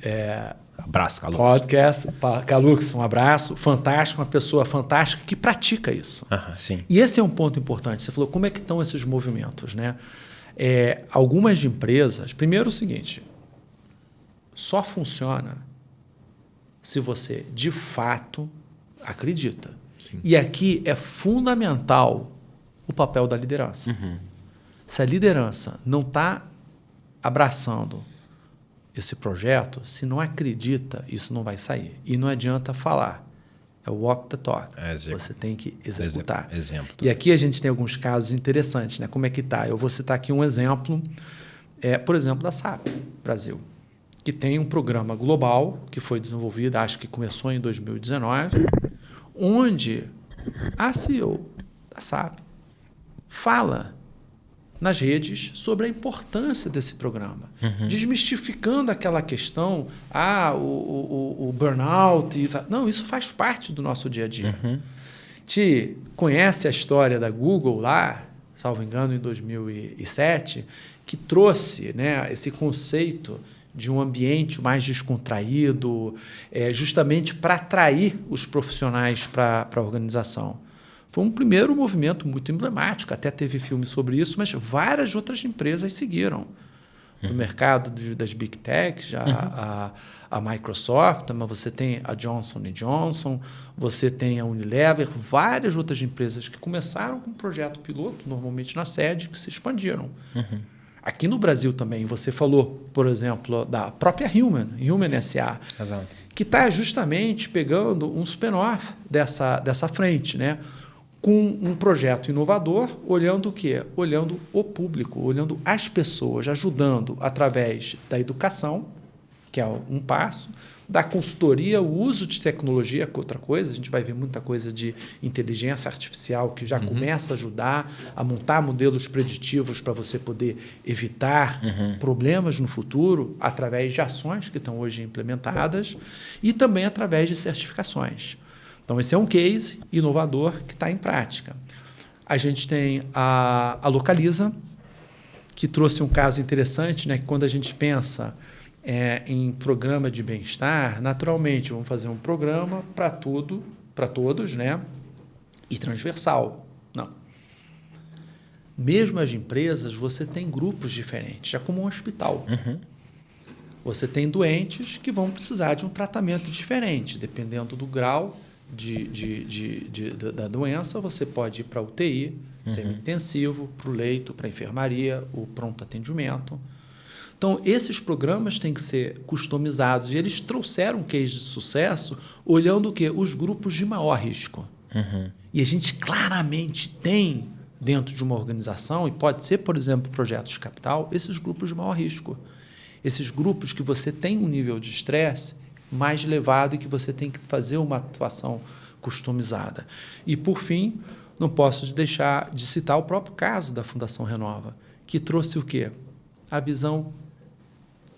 abraço, Calux. Podcast. Calux, um abraço. Fantástico, uma pessoa fantástica que pratica isso. Sim. E esse é um ponto importante. Você falou como é que estão esses movimentos, né? Algumas empresas... Primeiro o seguinte, só funciona se você, de fato, acredita. Sim. E aqui é fundamental o papel da liderança. Se a liderança não está abraçando esse projeto, se não acredita, isso não vai sair. E não adianta falar. É walk the talk. Você tem que executar. Exemplo. E aqui a gente tem alguns casos interessantes, né? Como é que está? Eu vou citar aqui um exemplo, por exemplo, da SAP Brasil, que tem um programa global que foi desenvolvido, acho que começou em 2019, onde a CEO da SAP fala nas redes sobre a importância desse programa, desmistificando aquela questão, o burnout. Não, isso faz parte do nosso dia a dia. Te conhece a história da Google lá, salvo engano, em 2007, que trouxe, né, esse conceito de um ambiente mais descontraído, justamente para atrair os profissionais para a organização. Foi um primeiro movimento muito emblemático, até teve filme sobre isso, mas várias outras empresas seguiram. No mercado das Big Techs, a Microsoft, mas você tem a Johnson & Johnson, você tem a Unilever, várias outras empresas que começaram com um projeto piloto, normalmente na sede, que se expandiram. Aqui no Brasil também, você falou, por exemplo, da própria Human SA, Exato. que está justamente pegando um spin-off dessa frente, né? Com um projeto inovador, olhando o quê? Olhando o público, olhando as pessoas, ajudando através da educação, que é um passo, da consultoria, o uso de tecnologia, que é outra coisa. A gente vai ver muita coisa de inteligência artificial que já começa a ajudar a montar modelos preditivos para você poder evitar problemas no futuro através de ações que estão hoje implementadas e também através de certificações. Então, esse é um case inovador que está em prática. A gente tem a Localiza, que trouxe um caso interessante, né, que quando a gente pensa em programa de bem-estar, naturalmente, vamos fazer um programa para tudo, para todos, né? E transversal. Não. Mesmo as empresas, você tem grupos diferentes, é como um hospital. Uhum. Você tem doentes que vão precisar de um tratamento diferente, dependendo do grau da doença, você pode ir para a UTI, semi-intensivo, para o leito, para a enfermaria, o pronto atendimento. Então, esses programas têm que ser customizados. E eles trouxeram um case de sucesso olhando o quê? Os grupos de maior risco. Uhum. E a gente claramente tem, dentro de uma organização, e pode ser, por exemplo, projetos de capital, esses grupos de maior risco. Esses grupos que você tem um nível de estresse mais elevado e que você tem que fazer uma atuação customizada. E, por fim, não posso deixar de citar o próprio caso da Fundação Renova, que trouxe o quê? A visão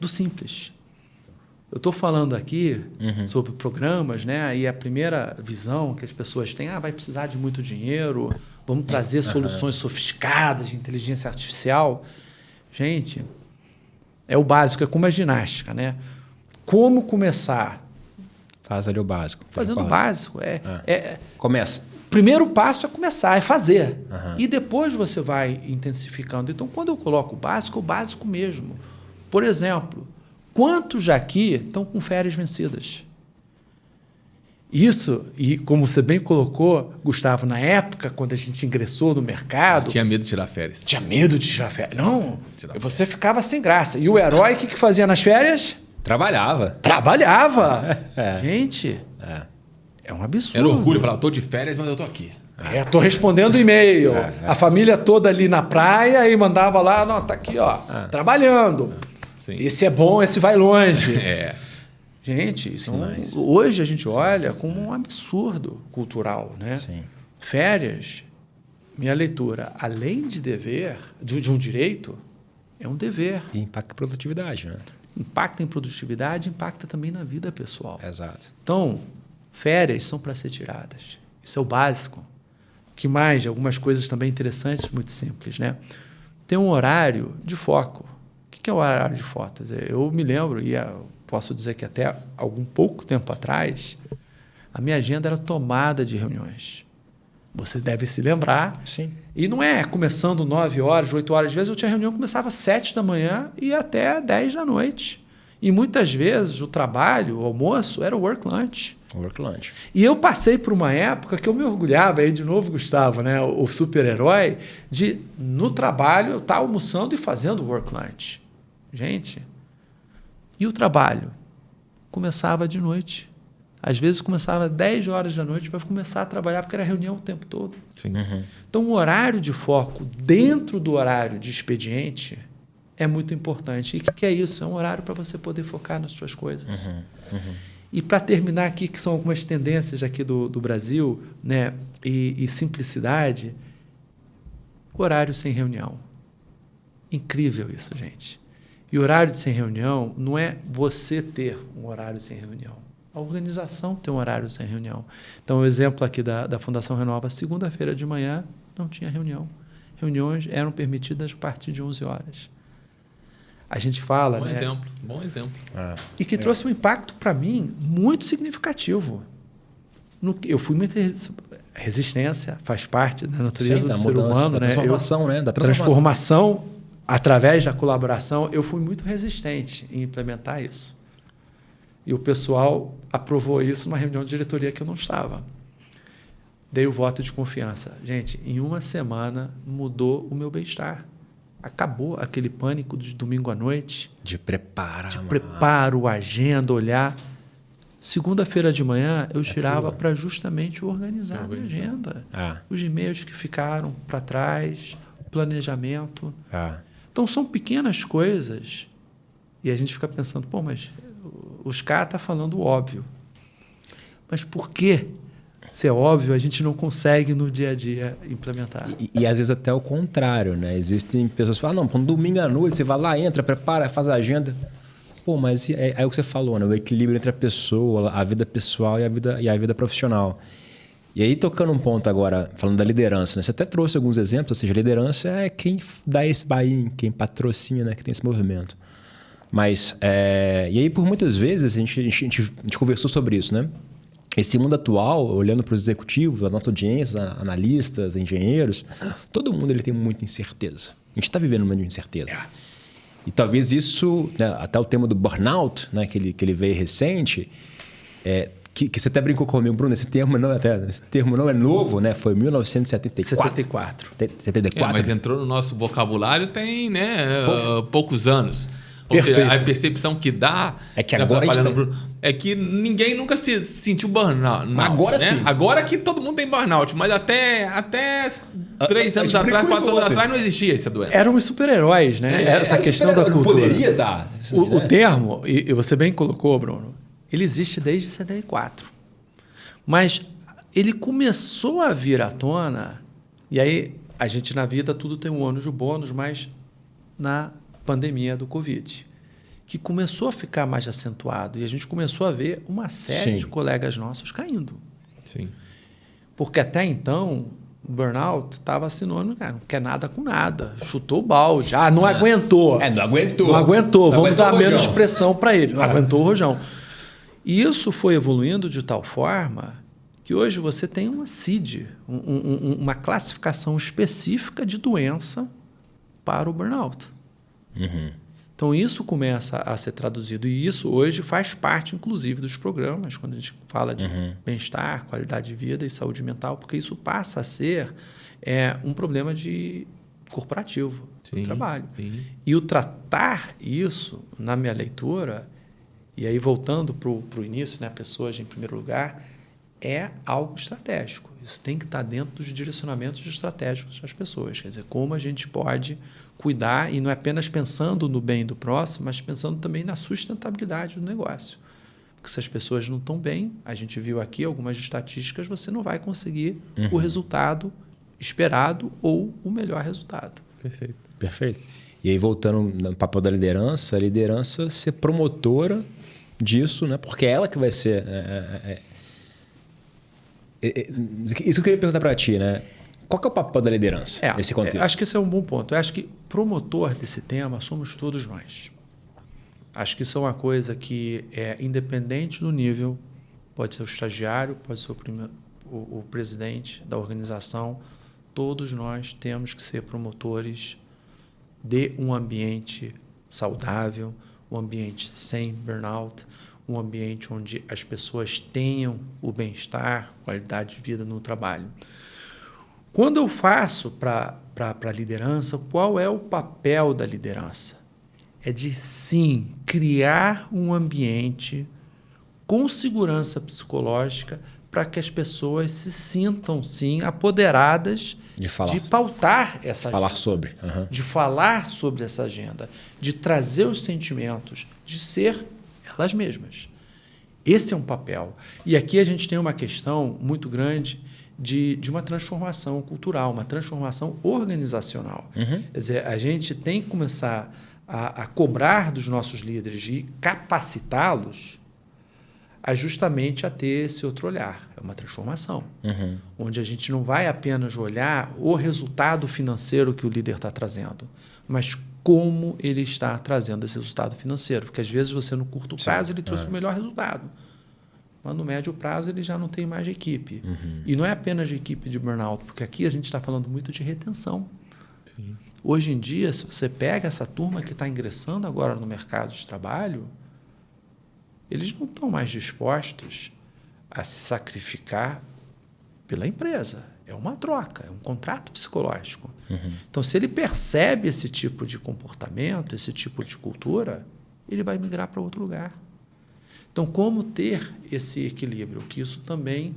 do simples. Eu estou falando aqui sobre programas, né? E a primeira visão que as pessoas têm, vai precisar de muito dinheiro, vamos trazer soluções sofisticadas de inteligência artificial. Gente, é o básico, é como a ginástica, né? Como começar? Faz ali o básico. Fazendo o básico. Começa. O primeiro passo é começar, é fazer. E depois você vai intensificando. Então, quando eu coloco o básico mesmo. Por exemplo, quantos aqui estão com férias vencidas? Isso, e como você bem colocou, Gustavo, na época, quando a gente ingressou no mercado... Tinha medo de tirar férias. Tinha medo de tirar férias. Não, você ficava sem graça. E o herói, o que fazia nas férias? Trabalhava. Gente, é um absurdo. Era orgulho, falar, estou de férias, mas eu estou aqui. Estou respondendo e-mail. A família toda ali na praia e mandava lá, não, tá aqui, ó, trabalhando. Sim. Esse é bom, esse vai longe. Gente, hoje a gente olha como um absurdo cultural, né? Sim. Férias, minha leitura, além de dever, de um direito, é um dever. E impacta a produtividade, né? Impacta em produtividade, impacta também na vida pessoal. Exato. Então, férias são para ser tiradas. Isso é o básico. O que mais? Algumas coisas também interessantes, muito simples, né? Tem um horário de foco. O que é o horário de foco? Eu me lembro, e posso dizer que até algum pouco tempo atrás, a minha agenda era tomada de reuniões. Você deve se lembrar. Sim. E não é começando 9 horas, 8 horas. Às vezes eu tinha reunião que começava às 7 da manhã e até 10 da noite. E muitas vezes o trabalho, o almoço, era o work lunch. Work lunch. E eu passei por uma época que eu me orgulhava, aí de novo, Gustavo, né, o super-herói, de no trabalho eu estar almoçando e fazendo work lunch. Gente, e o trabalho? Começava de noite. Às vezes começava às 10 horas da noite para começar a trabalhar, porque era reunião o tempo todo. Sim. Então, o horário de foco dentro do horário de expediente é muito importante. E o que é isso? É um horário para você poder focar nas suas coisas. E para terminar aqui, que são algumas tendências aqui do Brasil, né, e simplicidade, horário sem reunião. Incrível isso, gente. E horário sem reunião não é você ter um horário sem reunião. A organização tem um horário sem reunião. Então, o exemplo aqui da Fundação Renova, segunda-feira de manhã não tinha reunião. Reuniões eram permitidas a partir de 11 horas. A gente fala... Bom exemplo. E que trouxe um impacto, para mim, muito significativo. Eu fui muito... Resistência faz parte da natureza do ser humano. Da transformação, né? Da transformação, através da colaboração, eu fui muito resistente em implementar isso. E o pessoal aprovou isso numa reunião de diretoria que eu não estava. Dei o voto de confiança. Gente, em uma semana mudou o meu bem-estar. Acabou aquele pânico de domingo à noite. De preparar. De preparo, agenda, olhar. Segunda-feira de manhã, eu tirava para justamente organizar a minha agenda. Os e-mails que ficaram para trás, o planejamento. Então, são pequenas coisas. E a gente fica pensando, mas... Os caras estão falando o óbvio. Mas por que, se é óbvio, a gente não consegue no dia a dia implementar? E às vezes até o contrário, né? Existem pessoas que falam, não, domingo à noite você vai lá, entra, prepara, faz a agenda. Mas é o que você falou, né? O equilíbrio entre a pessoa, a vida pessoal e a vida profissional. E aí, tocando um ponto agora, falando da liderança, né? Você até trouxe alguns exemplos, ou seja, a liderança é quem dá esse buy-in, quem patrocina, né? Que tem esse movimento. Mas, e aí, por muitas vezes, a gente conversou sobre isso, né? Esse mundo atual, olhando para os executivos, a nossa audiência, analistas, engenheiros, todo mundo ele tem muita incerteza. A gente está vivendo um momento de incerteza. E talvez isso, né, até o tema do burnout, né, que ele veio recente, que você até brincou comigo, Bruno, esse termo não é novo, né? Foi 1974. 74. Mas entrou no nosso vocabulário tem, né, poucos anos. A percepção que dá é que agora é que ninguém nunca se sentiu burnout. Agora né? sim. Agora que todo mundo tem burnout, mas até 3 anos atrás, 4 anos atrás, não existia essa doença. Éramos super-heróis, né? Essa questão da cultura. Poderia dar. O termo, e você bem colocou, Bruno, ele existe desde 74. Mas ele começou a vir à tona, e aí a gente na vida tudo tem um ônus e bônus, mas na pandemia do Covid, que começou a ficar mais acentuado e a gente começou a ver uma série de colegas nossos caindo. Sim. Porque até então o burnout estava sinônimo, cara, não quer nada com nada, chutou o balde, não aguentou. Não aguentou. Não aguentou, vamos dar menos pressão para ele, não aguentou o rojão. E isso foi evoluindo de tal forma que hoje você tem uma CID, uma classificação específica de doença para o burnout. Uhum. Então, isso começa a ser traduzido. E isso hoje faz parte, inclusive, dos programas, quando a gente fala de bem-estar, qualidade de vida e saúde mental, porque isso passa a ser um problema corporativo do trabalho. Sim. E o tratar isso, na minha leitura, e aí voltando para o início, né, pessoas em primeiro lugar, é algo estratégico. Isso tem que estar dentro dos direcionamentos estratégicos das pessoas. Quer dizer, como a gente pode cuidar, e não é apenas pensando no bem do próximo, mas pensando também na sustentabilidade do negócio. Porque se as pessoas não estão bem, a gente viu aqui algumas estatísticas, você não vai conseguir o resultado esperado ou o melhor resultado. Perfeito. E aí, voltando no papel da liderança, a liderança ser promotora disso, né? Porque é ela que vai ser... Isso que eu queria perguntar para ti, né? Qual que é o papel da liderança nesse contexto? Acho que esse é um bom ponto. Eu acho que promotor desse tema somos todos nós. Acho que isso é uma coisa que é independente do nível, pode ser o estagiário, pode ser o presidente da organização, todos nós temos que ser promotores de um ambiente saudável, um ambiente sem burnout, um ambiente onde as pessoas tenham o bem-estar, qualidade de vida no trabalho. Quando eu faço para a liderança, qual é o papel da liderança? É de, sim, criar um ambiente com segurança psicológica para que as pessoas se sintam, sim, apoderadas de pautar essa agenda, de falar sobre essa agenda, de trazer os sentimentos, de ser elas mesmas. Esse é um papel. E aqui a gente tem uma questão muito grande de uma transformação cultural, uma transformação organizacional. Quer dizer, a gente tem que começar a cobrar dos nossos líderes e capacitá-los justamente a ter esse outro olhar. É uma transformação, onde a gente não vai apenas olhar o resultado financeiro que o líder está trazendo, mas como ele está trazendo esse resultado financeiro. Porque, às vezes, você, no curto prazo, ele trouxe o melhor resultado. Mas, no médio prazo, ele já não tem mais de equipe. E não é apenas de equipe de burnout, porque aqui a gente está falando muito de retenção. Sim. Hoje em dia, se você pega essa turma que está ingressando agora no mercado de trabalho, eles não estão mais dispostos a se sacrificar pela empresa. É uma troca, é um contrato psicológico. Então, se ele percebe esse tipo de comportamento, esse tipo de cultura, ele vai migrar para outro lugar. Então, como ter esse equilíbrio? Que isso também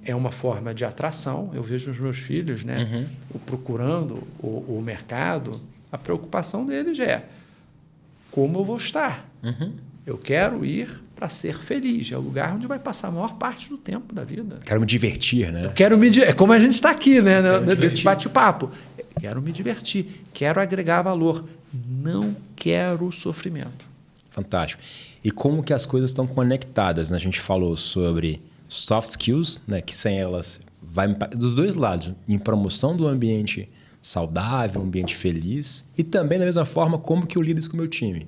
é uma forma de atração. Eu vejo os meus filhos, né, procurando o mercado, a preocupação deles é como eu vou estar. Eu quero ir para ser feliz. É o lugar onde vai passar a maior parte do tempo da vida. Quero me divertir, né? Eu quero me divertir. É como a gente está aqui, né? Nesse bate-papo. Quero me divertir. Quero agregar valor. Não quero sofrimento. Fantástico. E como que as coisas estão conectadas, né? A gente falou sobre soft skills, né? Que sem elas vai dos dois lados. Em promoção do ambiente saudável, um ambiente feliz. E também, da mesma forma, como que eu lido isso com o meu time.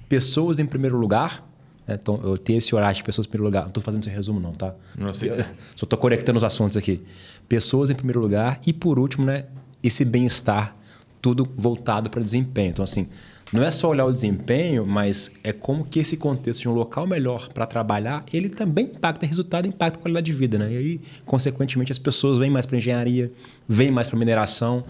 pessoas em primeiro lugar. Então, eu tenho esse horário de pessoas em primeiro lugar. Não estou fazendo esse resumo, não, tá? Não sei. Só estou conectando os assuntos aqui. Pessoas em primeiro lugar. E, por último, né, esse bem-estar, tudo voltado para desempenho. Então, assim, não é só olhar o desempenho, mas é como que esse contexto de um local melhor para trabalhar, ele também impacta resultado, impacta qualidade de vida, né? E aí, consequentemente, as pessoas vêm mais para engenharia, vêm mais para mineração.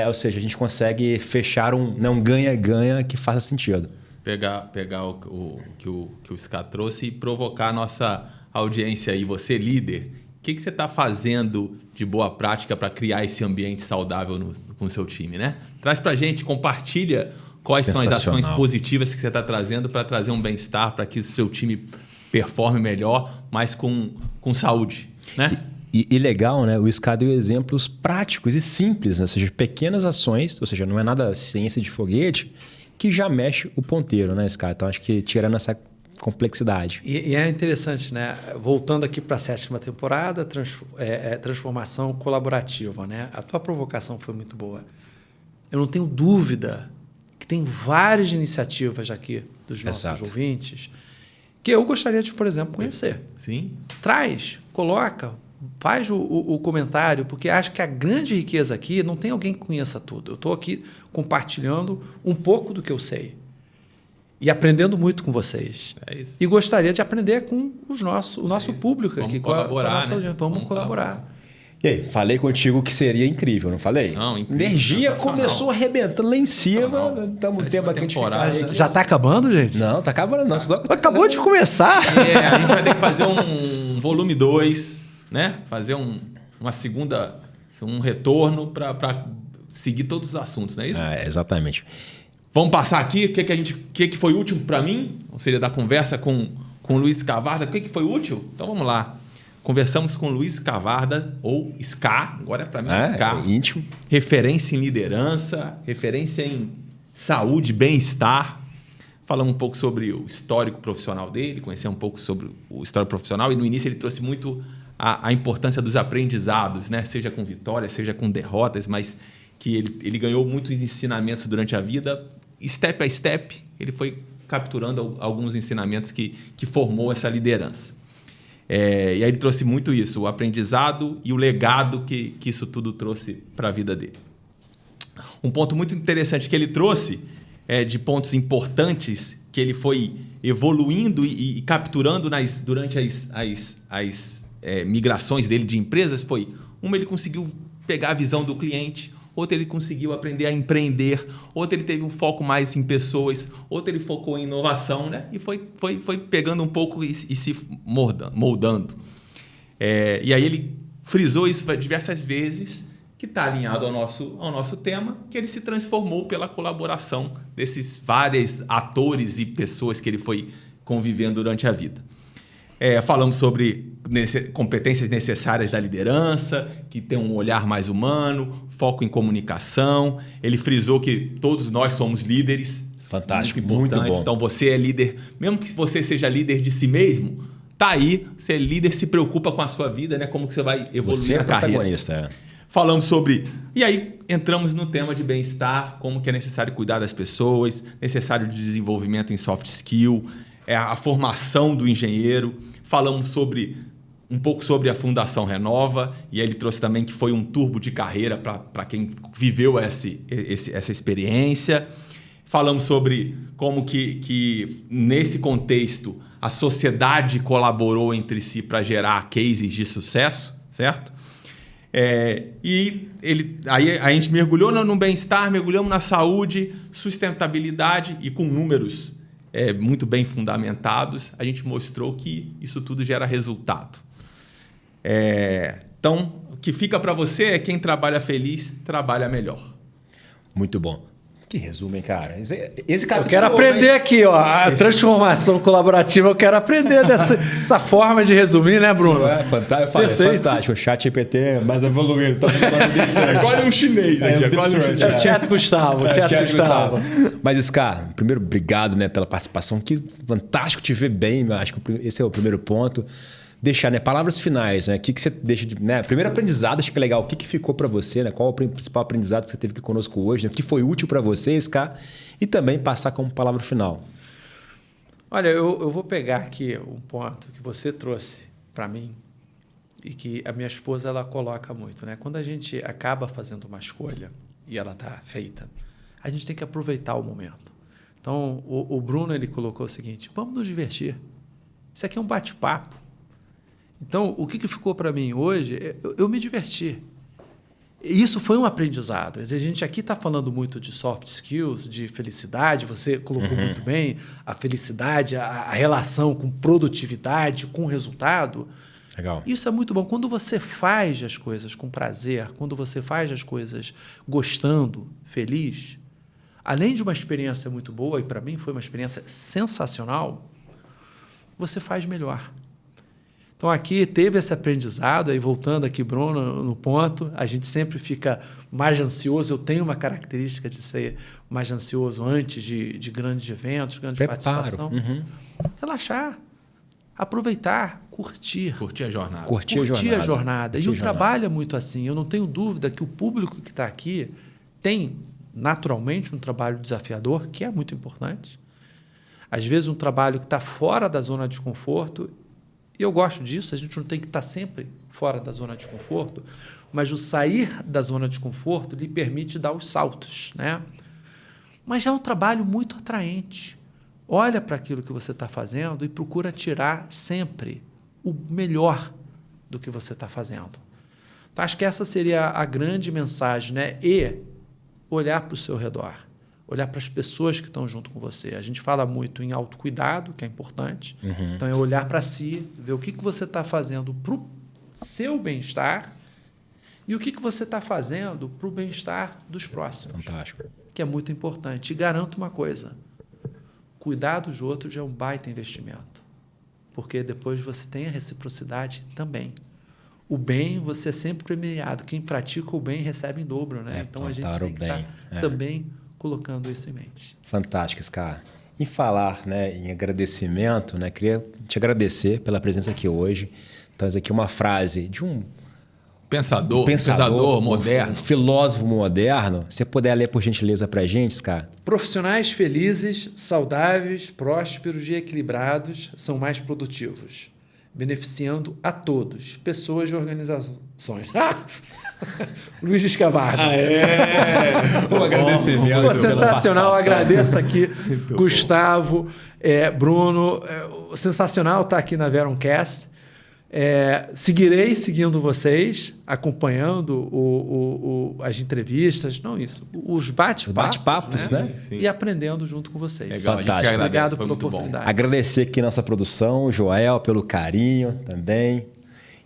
Ou seja, a gente consegue fechar um ganha-ganha que faça sentido. Pegar o que o Ska trouxe e provocar a nossa audiência aí. Você, líder, o que você está fazendo de boa prática para criar esse ambiente saudável com o seu time, né? Traz para a gente, compartilha quais são as ações positivas que você está trazendo para trazer um bem-estar, para que o seu time performe melhor, mas com saúde, né? E legal, né? O Ska deu exemplos práticos e simples, né? Ou seja, pequenas ações, ou seja, não é nada ciência de foguete, que já mexe o ponteiro, né, Ska? Então, acho que tirando essa complexidade. E é interessante, né? Voltando aqui para a 7ª temporada, transformação colaborativa, né? A tua provocação foi muito boa. Eu não tenho dúvida que tem várias iniciativas aqui dos nossos ouvintes que eu gostaria de, por exemplo, conhecer. Sim. Traz, coloca, faz o comentário, porque acho que a grande riqueza aqui não tem alguém que conheça tudo. Eu estou aqui compartilhando um pouco do que eu sei e aprendendo muito com vocês. É isso. E gostaria de aprender com o nosso público aqui. Vamos colaborar, né? Vamos colaborar. E aí, falei contigo que seria incrível, não falei? Não, incrível. Energia começou arrebentando lá em cima. Estamos tempo aqui de ficar. Já está acabando, gente? Não, está acabando não. Acabou de começar. A gente vai ter que fazer um volume 2, né? Fazer uma segunda, um retorno para seguir todos os assuntos, não é isso? Exatamente. Vamos passar aqui o que foi útil para mim, ou seja, da conversa com o Luiz Cavarda. O que foi útil? Então vamos lá. Conversamos com o Luiz Cavarda, ou Ska, agora é para mim Ska. Íntimo. Referência em liderança, referência em saúde, bem-estar. Falamos um pouco sobre o histórico profissional dele, conhecer um pouco sobre o histórico profissional, e no início ele trouxe muito a importância dos aprendizados, né? Seja com vitórias, seja com derrotas, mas que ele ganhou muitos ensinamentos durante a vida. Step a step, ele foi capturando alguns ensinamentos que formou essa liderança. E aí ele trouxe muito isso, o aprendizado e o legado que isso tudo trouxe para a vida dele. Um ponto muito interessante que ele trouxe, de pontos importantes que ele foi evoluindo e capturando durante as migrações dele de empresas, foi: ele conseguiu pegar a visão do cliente, outro ele conseguiu aprender a empreender, outro ele teve um foco mais em pessoas, outro ele focou em inovação, né? E foi pegando um pouco e se moldando. E aí ele frisou isso diversas vezes, que está alinhado ao nosso tema, que ele se transformou pela colaboração desses vários atores e pessoas que ele foi convivendo durante a vida. Falamos sobre competências necessárias da liderança, que tem um olhar mais humano, foco em comunicação. Ele frisou que todos nós somos líderes. Fantástico, muito bom. Então você é líder, mesmo que você seja líder de si mesmo, tá aí, você é líder, se preocupa com a sua vida, né? Como que você vai evoluir na carreira. Protagonista. Falamos sobre... E aí entramos no tema de bem-estar, como que é necessário cuidar das pessoas, necessário de desenvolvimento em soft skill, a formação do engenheiro. Falamos um pouco sobre a Fundação Renova, e aí ele trouxe também que foi um turbo de carreira para quem viveu essa experiência. Falamos sobre como que nesse contexto a sociedade colaborou entre si para gerar cases de sucesso, certo? Aí a gente mergulhou no bem-estar, mergulhamos na saúde, sustentabilidade, e com números muito bem fundamentados, a gente mostrou que isso tudo gera resultado. Então, o que fica para você é: quem trabalha feliz, trabalha melhor. Muito bom. Que resumo, hein, cara? Esse cara eu quero aprender aqui, ó. A transformação colaborativa, eu quero aprender dessa forma de resumir, né, Bruno? Fantástico. Fantástico. O chat GPT é mais evoluído. Agora é um chinês aqui. É o Teatro Gustavo. Mas, Ska, primeiro, obrigado, né, pela participação. Que fantástico te ver bem. Acho que esse é o primeiro ponto. Deixar, né, palavras finais, né? O que você deixa de... Né? Primeiro aprendizado, acho que é legal. O que ficou para você, né? Qual o principal aprendizado que você teve aqui conosco hoje? Né? O que foi útil para você, Ska? E também passar como palavra final. Olha, eu vou pegar aqui um ponto que você trouxe para mim e que a minha esposa ela coloca muito, né? Quando a gente acaba fazendo uma escolha e ela está feita, a gente tem que aproveitar o momento. Então, o Bruno ele colocou o seguinte: vamos nos divertir. Isso aqui é um bate-papo. Então, o que ficou para mim hoje? Eu me diverti. Isso foi um aprendizado. A gente aqui está falando muito de soft skills, de felicidade. Você colocou muito bem a felicidade, a relação com produtividade, com resultado. Legal. Isso é muito bom. Quando você faz as coisas com prazer, quando você faz as coisas gostando, feliz, além de uma experiência muito boa, e para mim foi uma experiência sensacional, você faz melhor. Então, aqui teve esse aprendizado, aí voltando aqui, Bruno, no ponto, a gente sempre fica mais ansioso. Eu tenho uma característica de ser mais ansioso antes de grandes eventos, grandes participação. Relaxar, aproveitar, curtir. Curtir a jornada. Curtir a jornada. E o trabalho é muito assim. Eu não tenho dúvida que o público que está aqui tem, naturalmente, um trabalho desafiador, que é muito importante. Às vezes, um trabalho que está fora da zona de conforto. E eu gosto disso, a gente não tem que estar sempre fora da zona de conforto, mas o sair da zona de conforto lhe permite dar os saltos, né? Mas é um trabalho muito atraente. Olha para aquilo que você está fazendo e procura tirar sempre o melhor do que você está fazendo. Então, acho que essa seria a grande mensagem, né? E olhar para o seu redor. Olhar para as pessoas que estão junto com você. A gente fala muito em autocuidado, que é importante. Então, é olhar para si, ver o que você está fazendo para o seu bem-estar e o que você está fazendo para o bem-estar dos próximos. Fantástico. Que é muito importante. E garanto uma coisa, cuidar dos outros é um baita investimento. Porque depois você tem a reciprocidade também. O bem, você é sempre premiado. Quem pratica o bem recebe em dobro, né? Então, a gente tem que estar também colocando isso em mente. Fantástico, Scar. Em falar, né, em agradecimento, né, queria te agradecer pela presença aqui hoje. Traz aqui uma frase de um pensador moderno, um filósofo moderno. Se você puder ler, por gentileza, para a gente, Scar. Profissionais felizes, saudáveis, prósperos e equilibrados são mais produtivos, beneficiando a todos, pessoas e organizações. Luiz Escavardo. Um agradecimento. Sensacional, agradeço aqui, Gustavo, Bruno. Sensacional estar aqui na Veroncast. Seguirei seguindo vocês, acompanhando as entrevistas, não isso, os bate-papos, né? Sim. E aprendendo junto com vocês. Legal, fantástico. Obrigado pela oportunidade. Agradecer aqui nossa produção, o Joel, pelo carinho também.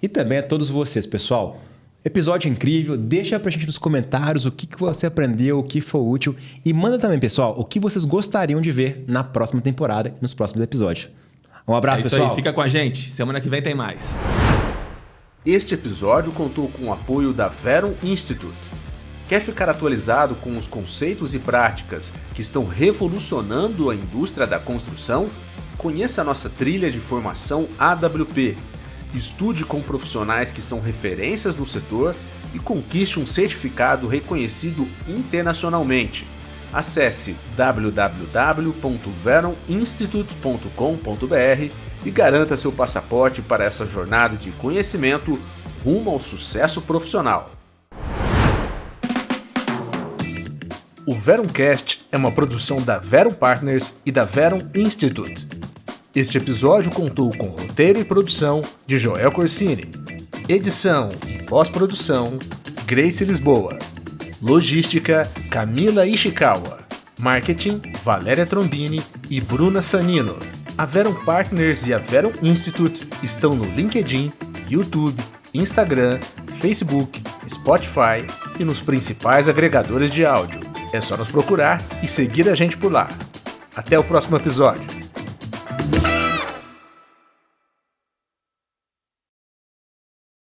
E também a todos vocês, pessoal. Episódio incrível. Deixa pra gente nos comentários o que você aprendeu, o que foi útil. E manda também, pessoal, o que vocês gostariam de ver na próxima temporada e nos próximos episódios. Um abraço, pessoal. Aí, fica com a gente. Semana que vem tem mais. Este episódio contou com o apoio da Verum Institute. Quer ficar atualizado com os conceitos e práticas que estão revolucionando a indústria da construção? Conheça a nossa trilha de formação AWP. Estude com profissionais que são referências no setor e conquiste um certificado reconhecido internacionalmente. Acesse www.veruminstitute.com.br e garanta seu passaporte para essa jornada de conhecimento rumo ao sucesso profissional. O Veruncast é uma produção da Verum Partners e da Verum Institute. Este episódio contou com roteiro e produção de Joel Corsini, edição e pós-produção Grace Lisboa, logística Camila Ishikawa, marketing Valéria Trombini e Bruna Sanino. A Verum Partners e a Verum Institute estão no LinkedIn, YouTube, Instagram, Facebook, Spotify e nos principais agregadores de áudio. É só nos procurar e seguir a gente por lá. Até o próximo episódio.